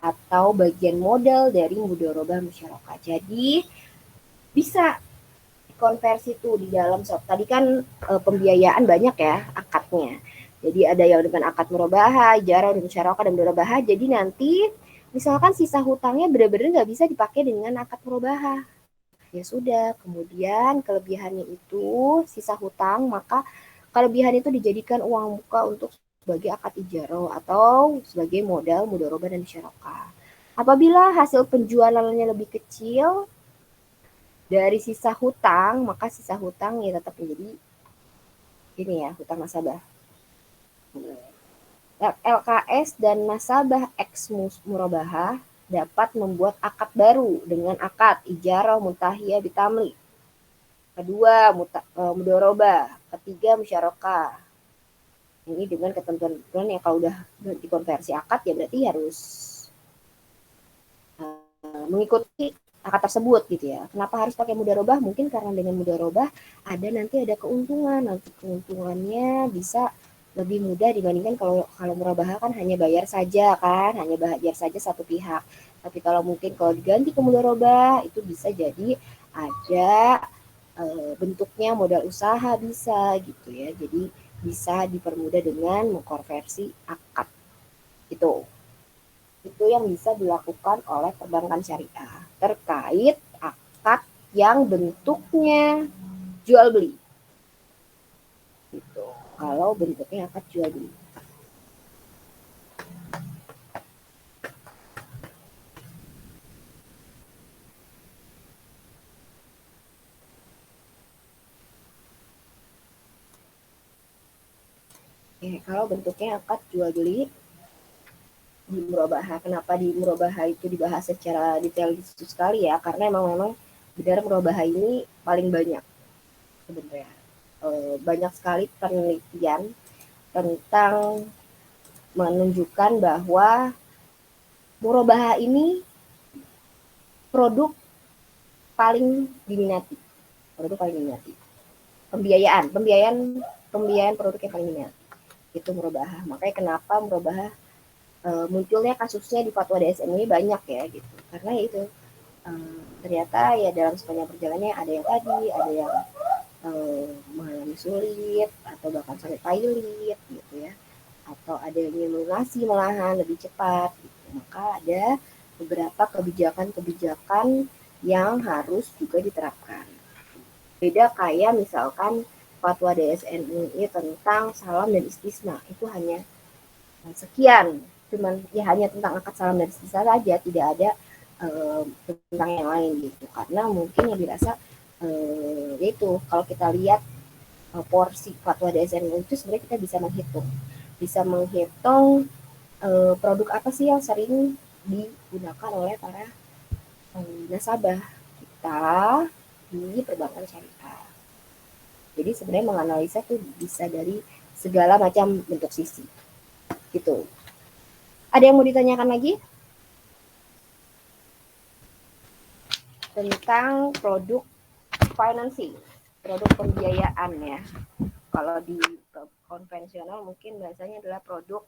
atau bagian modal dari mudharabah musyarakah. Jadi bisa konversi tuh di dalam tadi kan pembiayaan banyak ya akadnya. Jadi ada yang dengan akad murobaha, ijaro, dan musyarakah dan mudharabah. Jadi nanti misalkan sisa hutangnya benar-benar nggak bisa dipakai dengan akad murobaha, ya sudah, kemudian kelebihannya itu sisa hutang, maka kelebihan itu dijadikan uang muka untuk sebagai akad ijaro atau sebagai modal mudharabah dan musyarakah. Apabila hasil penjualannya lebih kecil dari sisa hutang, maka sisa hutang ya tetap menjadi ini ya, hutang nasabah. LKS dan nasabah ex murobaha dapat membuat akad baru dengan akad ijaro mutahiyah bitamli. Kedua, mudharabah. Ketiga, musyarakah. Ini dengan ketentuan yang kalau udah ganti konversi akad ya berarti harus mengikuti akad tersebut gitu ya. Kenapa harus pakai mudharabah? Mungkin karena dengan mudharabah nanti ada keuntungan. Nanti keuntungannya bisa lebih mudah dibandingkan kalau murabahah kan hanya bayar saja kan, hanya bayar saja satu pihak. Tapi kalau mungkin kalau diganti ke mudharabah itu bisa jadi ada bentuknya modal usaha bisa gitu ya. Jadi bisa dipermudah dengan mengkonversi akad. Itu yang bisa dilakukan oleh perbankan syariah terkait akad yang bentuknya jual beli. Gitu. Kalau bentuknya akad jual beli. Kalau bentuknya akad jual beli di murabahah. Kenapa di murabahah itu dibahas secara detail itu sekali ya? Karena memang benar murabahah ini paling banyak sebenarnya. Banyak sekali penelitian tentang menunjukkan bahwa murabahah ini produk paling diminati. Pembiayaan produk yang paling diminati itu murabahah. Makanya kenapa murabahah munculnya kasusnya di fatwa DSN ini banyak ya gitu. Karena ya itu ternyata ya dalam sepanjang perjalanannya ada yang tadi, ada yang mengalami sulit atau bahkan sampai pailit gitu ya. Atau ada yang melunasi malahan lebih cepat gitu. Maka ada beberapa kebijakan-kebijakan yang harus juga diterapkan. Beda kayak misalkan fatwa DSN ini tentang salam dan istisna, itu hanya sekian, cuman ya hanya tentang akad salam dan istisna saja, tidak ada tentang yang lain gitu. Karena mungkin yang dirasa yaitu kalau kita lihat porsi fatwa DSN itu sebenarnya kita bisa menghitung produk apa sih yang sering digunakan oleh para nasabah kita di perbankan syariah. Jadi sebenarnya menganalisa tuh bisa dari segala macam bentuk sisi. Gitu. Ada yang mau ditanyakan lagi? Tentang produk financing, produk pembiayaan ya. Kalau di konvensional mungkin bahasanya adalah produk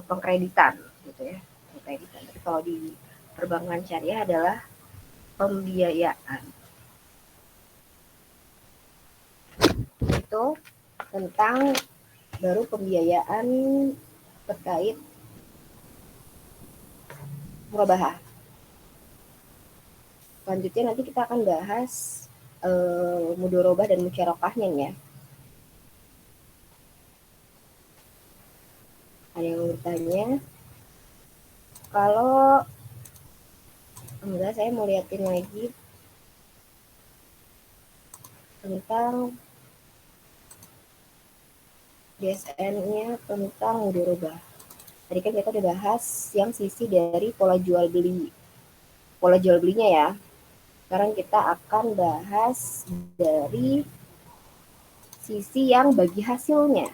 pengkreditan gitu ya. Pengkreditan. Tapi kalau di perbankan syariah adalah pembiayaan. Itu tentang baru pembiayaan terkait murabahah. Selanjutnya nanti kita akan bahas mudharabah dan musyarakahnya ya. Ada yang bertanya? Kalau enggak, saya mau liatin lagi tentang DSN-nya tentang mudharabah. Tadi kan kita udah bahas yang sisi dari pola jual belinya ya. Sekarang kita akan bahas dari sisi yang bagi hasilnya.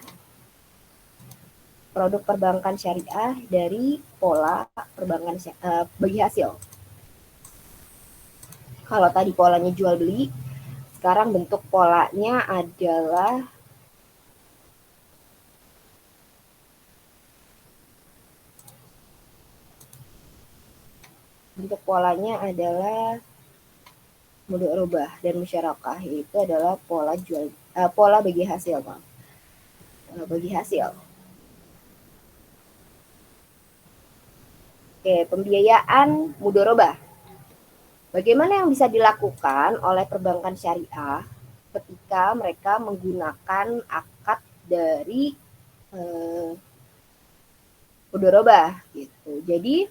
Produk perbankan syariah dari pola perbankan bagi hasil. Kalau tadi polanya jual beli, sekarang bentuk polanya adalah mudharabah dan musyarakah, itu adalah pola bagi hasil, bagi hasil. Oke, pembiayaan mudharabah. Bagaimana yang bisa dilakukan oleh perbankan syariah ketika mereka menggunakan akad dari mudharabah gitu. Jadi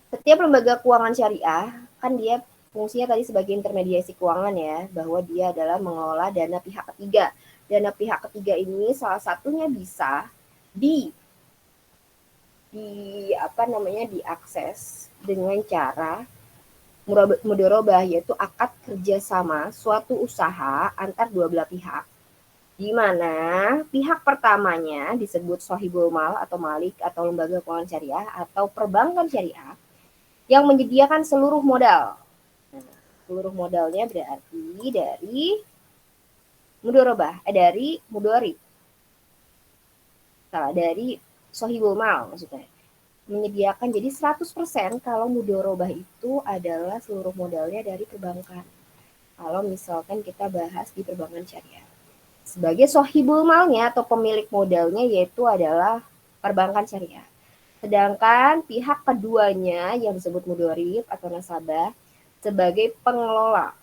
setiap lembaga keuangan syariah kan dia fungsinya tadi sebagai intermediasi keuangan ya, bahwa dia adalah mengelola dana pihak ketiga. Dana pihak ketiga ini salah satunya bisa diakses dengan cara mudharabah, yaitu akad kerjasama suatu usaha antar dua belah pihak di mana pihak pertamanya disebut sohibul mal atau malik atau lembaga keuangan syariah atau perbankan syariah yang menyediakan seluruh modal. Nah, seluruh modalnya berarti dari mudorobah, dari mudorib, salah, dari sohibul mal maksudnya. Menyediakan jadi 100% kalau mudorobah itu adalah seluruh modalnya dari perbankan. Kalau misalkan kita bahas di perbankan syariah. Sebagai sohibul malnya atau pemilik modalnya yaitu adalah perbankan syariah. Sedangkan pihak keduanya yang disebut mudorib atau nasabah sebagai pengelola,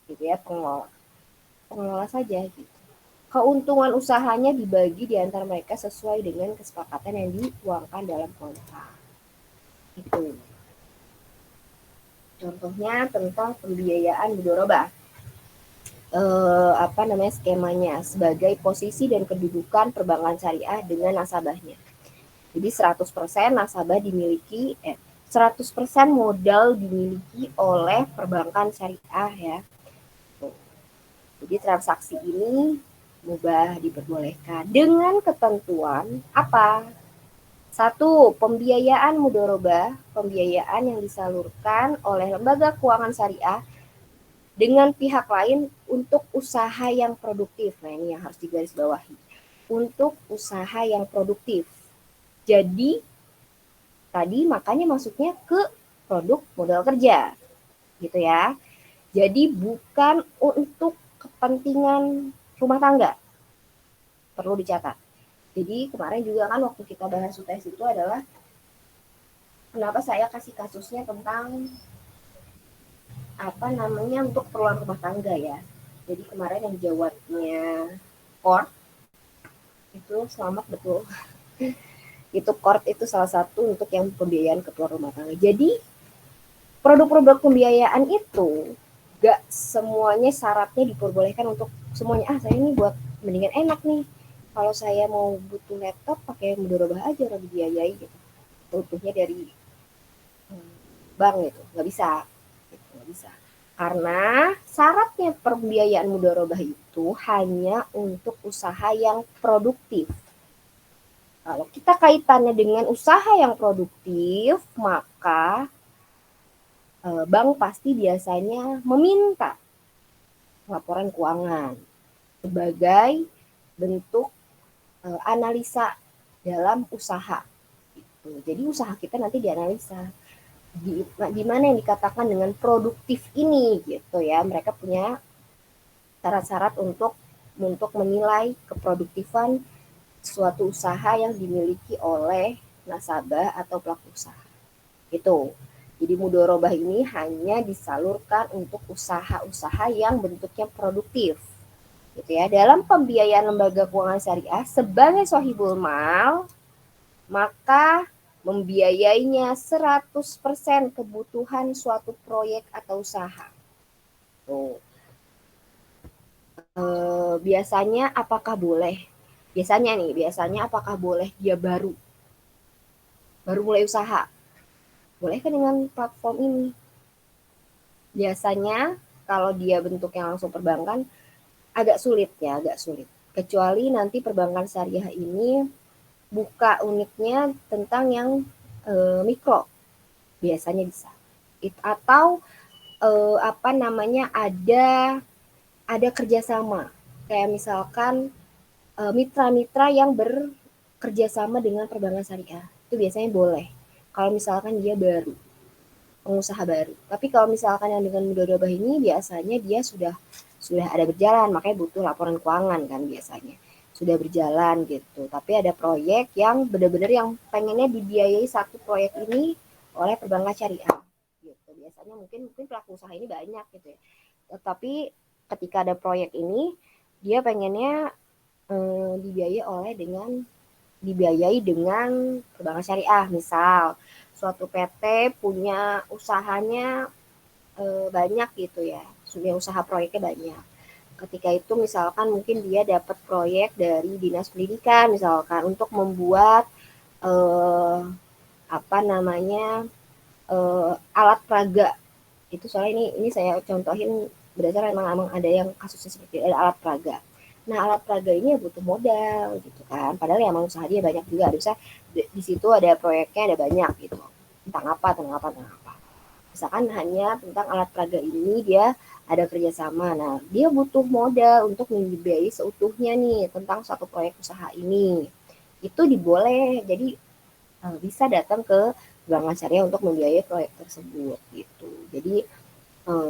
gitu ya, pengelola saja gitu. Keuntungan usahanya dibagi di antara mereka sesuai dengan kesepakatan yang dituangkan dalam kontrak. Itu. Contohnya tentang pembiayaan mudorobah. Skemanya sebagai posisi dan kedudukan perbankan syariah dengan nasabahnya. Jadi 100% nasabah dimiliki 100% modal dimiliki oleh perbankan syariah ya. Jadi transaksi ini mubah diperbolehkan dengan ketentuan apa? Satu, pembiayaan mudorobah, pembiayaan yang disalurkan oleh lembaga keuangan syariah dengan pihak lain untuk usaha yang produktif. Nah, ini yang harus digarisbawahi. Untuk usaha yang produktif. Jadi, tadi makanya masuknya ke produk modal kerja. Gitu ya. Jadi, bukan untuk kepentingan rumah tangga. Perlu dicatat. Jadi, kemarin juga kan waktu kita bahas UTS itu adalah kenapa saya kasih kasusnya tentang untuk keperluan rumah tangga ya. Jadi kemarin yang jawabnya court itu selamat betul. Itu court itu salah satu untuk yang pembiayaan keperluan rumah tangga. Jadi produk-produk pembiayaan itu gak semuanya syaratnya diperbolehkan untuk semuanya. Saya ini buat mendingan enak nih. Kalau saya mau butuh laptop pakai mudorobah aja orang dibiayai gitu. Utuhnya dari bank gitu, nggak bisa. Gitu, nggak bisa. Karena syaratnya pembiayaan mudorobah itu hanya untuk usaha yang produktif. Kalau kita kaitannya dengan usaha yang produktif, maka bank pasti biasanya meminta laporan keuangan sebagai bentuk analisa dalam usaha. Jadi usaha kita nanti dianalisa. Di mana yang dikatakan dengan produktif ini gitu ya, mereka punya syarat-syarat untuk menilai keproduktifan suatu usaha yang dimiliki oleh nasabah atau pelaku usaha itu. Jadi mudorobah ini hanya disalurkan untuk usaha-usaha yang bentuknya produktif gitu ya. Dalam pembiayaan lembaga keuangan syariah sebagai sohibul mal, maka membiayainya 100% kebutuhan suatu proyek atau usaha. Tuh. Biasanya apakah boleh? Biasanya apakah boleh dia baru mulai usaha? Boleh kan dengan platform ini? Biasanya kalau dia bentuknya langsung perbankan agak sulit. Kecuali nanti perbankan syariah ini buka unitnya tentang yang mikro, biasanya bisa. Atau ada kerjasama, kayak misalkan mitra-mitra yang bekerjasama dengan perbankan syariah, itu biasanya boleh. Kalau misalkan dia baru, pengusaha baru. Tapi kalau misalkan yang dengan mudorobah ini biasanya dia sudah ada berjalan, makanya butuh laporan keuangan kan biasanya. Sudah berjalan gitu. Tapi ada proyek yang benar-benar yang pengennya dibiayai satu proyek ini oleh perbankan syariah. Gitu. Biasanya mungkin pelaku usaha ini banyak gitu ya. Tetapi ketika ada proyek ini, dia pengennya dibiayai dengan perbankan syariah. Misal suatu PT punya usahanya banyak gitu ya, punya usaha proyeknya banyak. Ketika itu misalkan mungkin dia dapat proyek dari dinas pendidikan misalkan untuk membuat alat peraga. Itu soalnya ini saya contohin berdasarkan emang ada yang kasusnya seperti ada alat peraga. Nah, alat peraga ini butuh modal gitu kan. Padahal yang mau usaha dia banyak juga. Bisa di situ ada proyeknya ada banyak gitu. Tentang apa. Misalkan hanya tentang alat peraga ini dia ada kerjasama. Nah, dia butuh modal untuk membiayai seutuhnya nih tentang satu proyek usaha ini. Itu diboleh. Jadi bisa datang ke Bank Syariah untuk membiayai proyek tersebut gitu. Jadi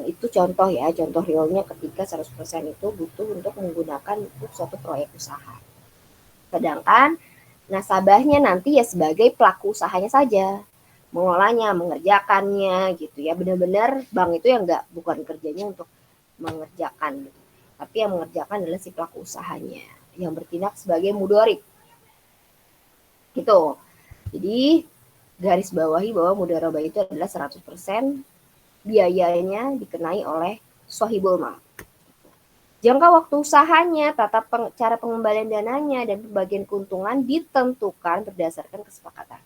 itu contoh ya, contoh realnya ketika 100% itu butuh untuk menggunakan untuk suatu proyek usaha. Sedangkan nasabahnya nanti ya sebagai pelaku usahanya saja, mengolahnya, mengerjakannya gitu ya. Benar-benar bank itu yang bukan kerjanya untuk mengerjakan gitu. Tapi yang mengerjakan adalah si pelaku usahanya yang bertindak sebagai mudorib. Gitu. Jadi garis bawahi bahwa mudharabah itu adalah 100% biayanya dikenai oleh sohibul mal. Jangka waktu usahanya, cara pengembalian dananya, dan pembagian keuntungan ditentukan berdasarkan kesepakatan.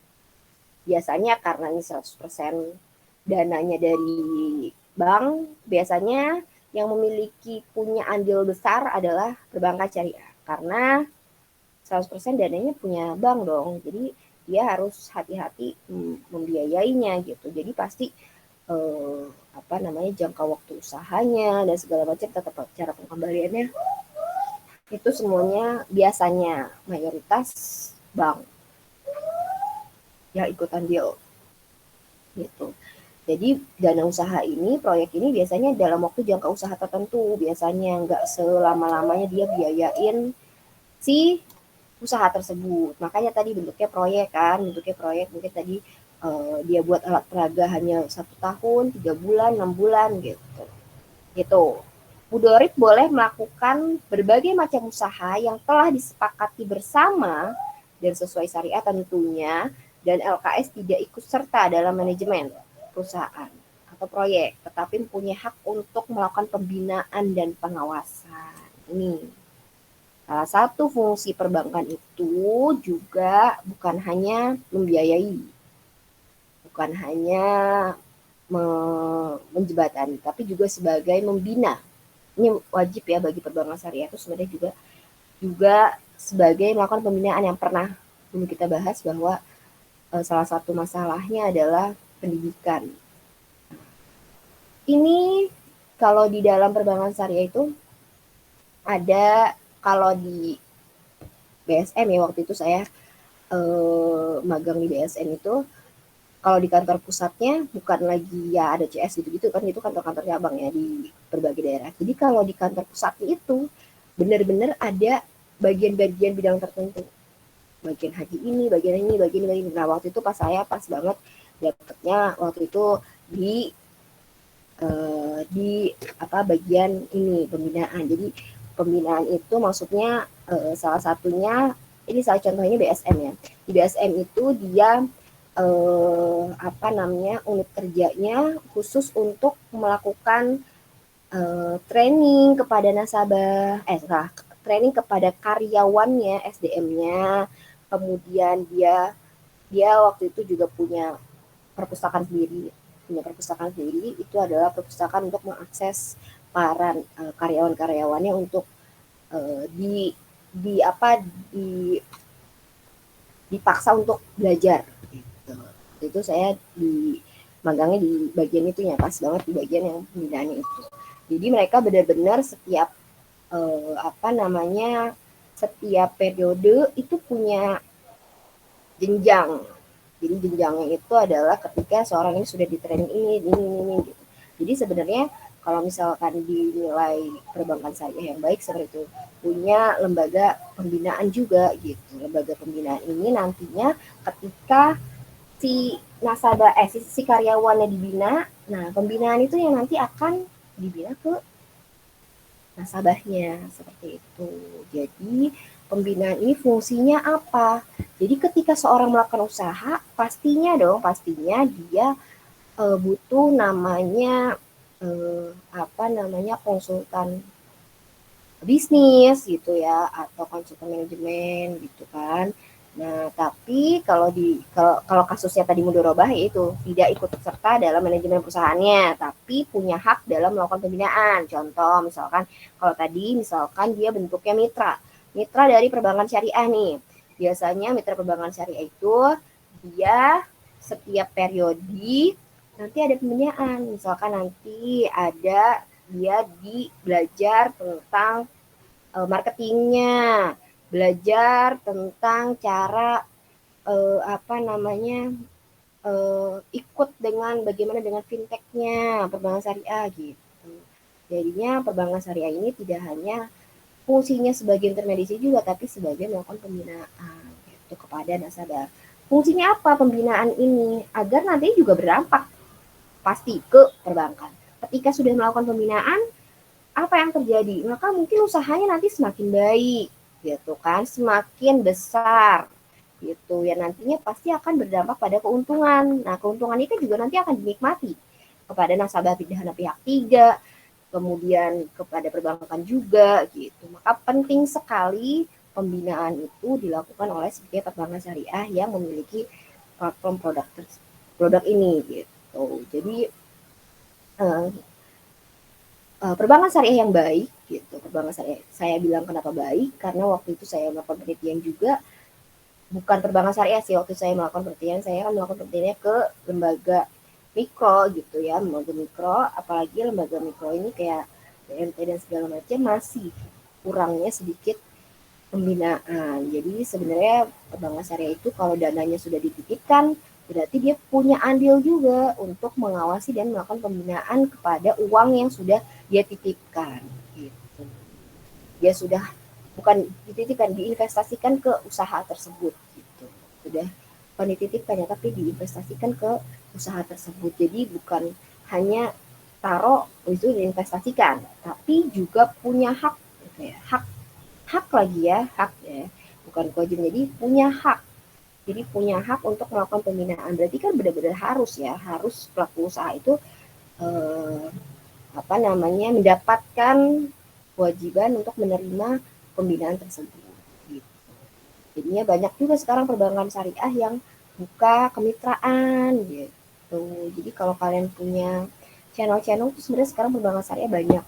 Biasanya karena ini 100% dananya dari bank, biasanya yang memiliki punya andil besar adalah perbankan syariah. Karena 100% dananya punya bank dong, jadi dia harus hati-hati membiayainya gitu. Jadi pasti jangka waktu usahanya dan segala macam tetap cara pengembaliannya itu semuanya biasanya mayoritas bank yang ikutan deal gitu. Jadi dana usaha ini, proyek ini biasanya dalam waktu jangka usaha tertentu, biasanya nggak selama-lamanya dia biayain si usaha tersebut. Makanya tadi bentuknya proyek kan, bentuknya proyek mungkin tadi dia buat alat peraga hanya 1 tahun, 3 bulan, 6 bulan gitu. Gitu. Mudorib boleh melakukan berbagai macam usaha yang telah disepakati bersama dan sesuai syariat tentunya, dan LKS tidak ikut serta dalam manajemen perusahaan atau proyek, tetapi punya hak untuk melakukan pembinaan dan pengawasan. Ini salah satu fungsi perbankan itu juga bukan hanya membiayai, bukan hanya menjembatani, tapi juga sebagai membina. Ini wajib ya bagi perbankan syariah itu sebenarnya juga sebagai melakukan pembinaan yang pernah dulu kita bahas bahwa salah satu masalahnya adalah pendidikan. Ini kalau di dalam perbankan syariah itu ada, kalau di BSM ya waktu itu saya magang di BSM itu, kalau di kantor pusatnya bukan lagi ya ada CS gitu-gitu kan, itu kantor-kantor cabang ya di berbagai daerah. Jadi kalau di kantor pusatnya itu benar-benar ada bagian-bagian bidang tertentu. Bagian haji ini, bagian ini, bagian ini. Nah, waktu itu pas banget dapetnya waktu itu di bagian ini pembinaan. Jadi pembinaan itu maksudnya salah satunya ini salah contohnya BSM ya. Di BSM itu dia unit kerjanya khusus untuk melakukan training kepada nasabah, training kepada karyawannya, SDM-nya. Kemudian dia waktu itu juga punya perpustakaan sendiri. Itu adalah perpustakaan untuk mengakses para karyawan-karyawannya untuk di dipaksa untuk belajar gitu. Itu saya di magangnya di bagian itu ya, pas banget di bagian yang pembinaannya itu. Jadi mereka benar-benar setiap setiap periode itu punya jenjang. Jadi jenjangnya itu adalah ketika seorang ini sudah di training ini gitu. Jadi sebenarnya kalau misalkan dinilai perbankan syariah yang baik seperti itu, punya lembaga pembinaan juga gitu. Lembaga pembinaan ini nantinya ketika si nasabah si karyawannya dibina, nah pembinaan itu yang nanti akan dibina ke nasabahnya seperti itu. Jadi pembinaan ini fungsinya apa? Jadi ketika seorang melakukan usaha, pastinya dia butuh namanya konsultan bisnis gitu ya, atau konsultan manajemen gitu kan. Nah, tapi kalau kasusnya tadi mudorobah itu tidak ikut serta dalam manajemen perusahaannya, tapi punya hak dalam melakukan pembinaan. Contoh, misalkan kalau tadi misalkan dia bentuknya mitra dari perbankan syariah nih. Biasanya mitra perbankan syariah itu dia setiap periode nanti ada pembinaan. Misalkan nanti ada dia belajar tentang marketingnya, belajar tentang cara apa namanya ikut dengan bagaimana dengan fintechnya perbankan syariah gitu. Jadinya perbankan syariah ini tidak hanya fungsinya sebagai intermediasi juga, tapi sebagai melakukan pembinaan gitu kepada nasabah. Fungsinya apa pembinaan ini? Agar nanti juga berdampak pasti ke perbankan. Ketika sudah melakukan pembinaan, apa yang terjadi? Maka mungkin usahanya nanti semakin baik, gitu kan, semakin besar, gitu ya, nantinya pasti akan berdampak pada keuntungan. Nah, keuntungan itu juga nanti akan dinikmati kepada nasabah pidana pihak tiga, kemudian kepada perbankan juga, gitu. Maka penting sekali pembinaan itu dilakukan oleh setiap perbankan syariah yang memiliki platform produk ini, gitu. Jadi eh, perbankan syariah yang baik gitu. Perbankan syariah, saya bilang kenapa baik karena waktu itu saya melakukan penelitian juga, bukan perbankan syariah sih, waktu saya melakukan penelitian saya kan melakukan penelitiannya ke lembaga mikro gitu ya, lembaga mikro, apalagi lembaga mikro ini kayak BMT dan segala macam masih kurangnya sedikit pembinaan. Jadi sebenarnya perbankan syariah itu kalau dananya sudah dititipkan, berarti dia punya andil juga untuk mengawasi dan melakukan pembinaan kepada uang yang sudah dia titipkan. Gitu. Dia sudah bukan dititipkan, diinvestasikan ke usaha tersebut. Gitu. Sudah bukan dititipkan ya, tapi diinvestasikan ke usaha tersebut. Jadi bukan hanya taruh itu diinvestasikan, tapi juga punya hak, gitu ya, hak lagi ya, hak ya, bukan kewajiban, jadi punya hak, jadi punya hak untuk melakukan pembinaan. Berarti kan benar-benar harus ya, harus pelaku usaha itu eh, apa namanya mendapatkan kewajiban untuk menerima pembinaan tersebut gitu. Jadinya banyak juga sekarang perbankan syariah yang buka kemitraan gitu. Jadi kalau kalian punya channel-channel itu sebenarnya sekarang perbankan syariah banyak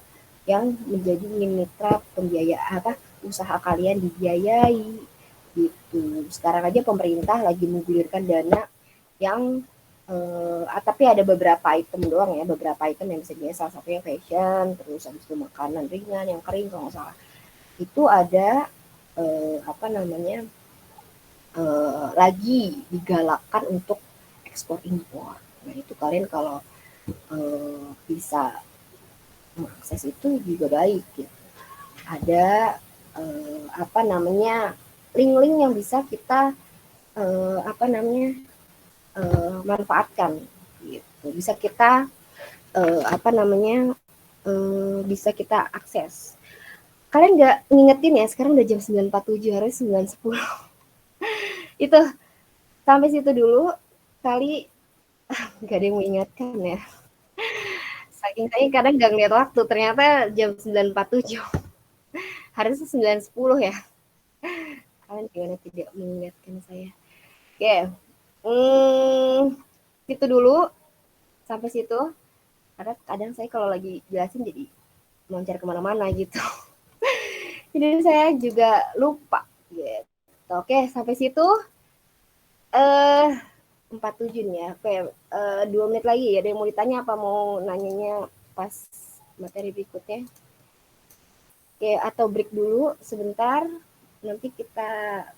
yang menjadi mitra pembiayaan apa usaha kalian dibiayai gitu. Sekarang aja pemerintah lagi menggulirkan dana yang tapi ada beberapa item doang ya, beberapa item yang bisa dibiayai, salah satunya fashion, terus habis itu makanan ringan yang kering kalau nggak salah. Itu ada apa namanya lagi digalakkan untuk ekspor impor. Nah itu kalian kalau bisa mengakses itu juga baik gitu. Ada apa namanya link-link yang bisa kita apa namanya manfaatkan gitu. Bisa kita apa namanya bisa kita akses. Kalian nggak ngingetin ya, sekarang udah jam 9.47, harus 9.10. Itu sampai situ dulu kali, nggak ada yang mengingatkan ya. Saking saya kadang nggak ngeliat waktu, ternyata jam 9.47. Harusnya 9.10 ya. Kalian gimana tidak mengingatkan saya? Oke, itu dulu, sampai situ. Karena kadang saya kalau lagi jelasin jadi loncat kemana-mana gitu. Jadi saya juga lupa gitu. Oke, sampai situ. 47 nih ya. Oke, 2 menit lagi ya. Ada yang mau ditanya apa mau nanyanya pas materi berikutnya? Oke, atau break dulu sebentar. Nanti kita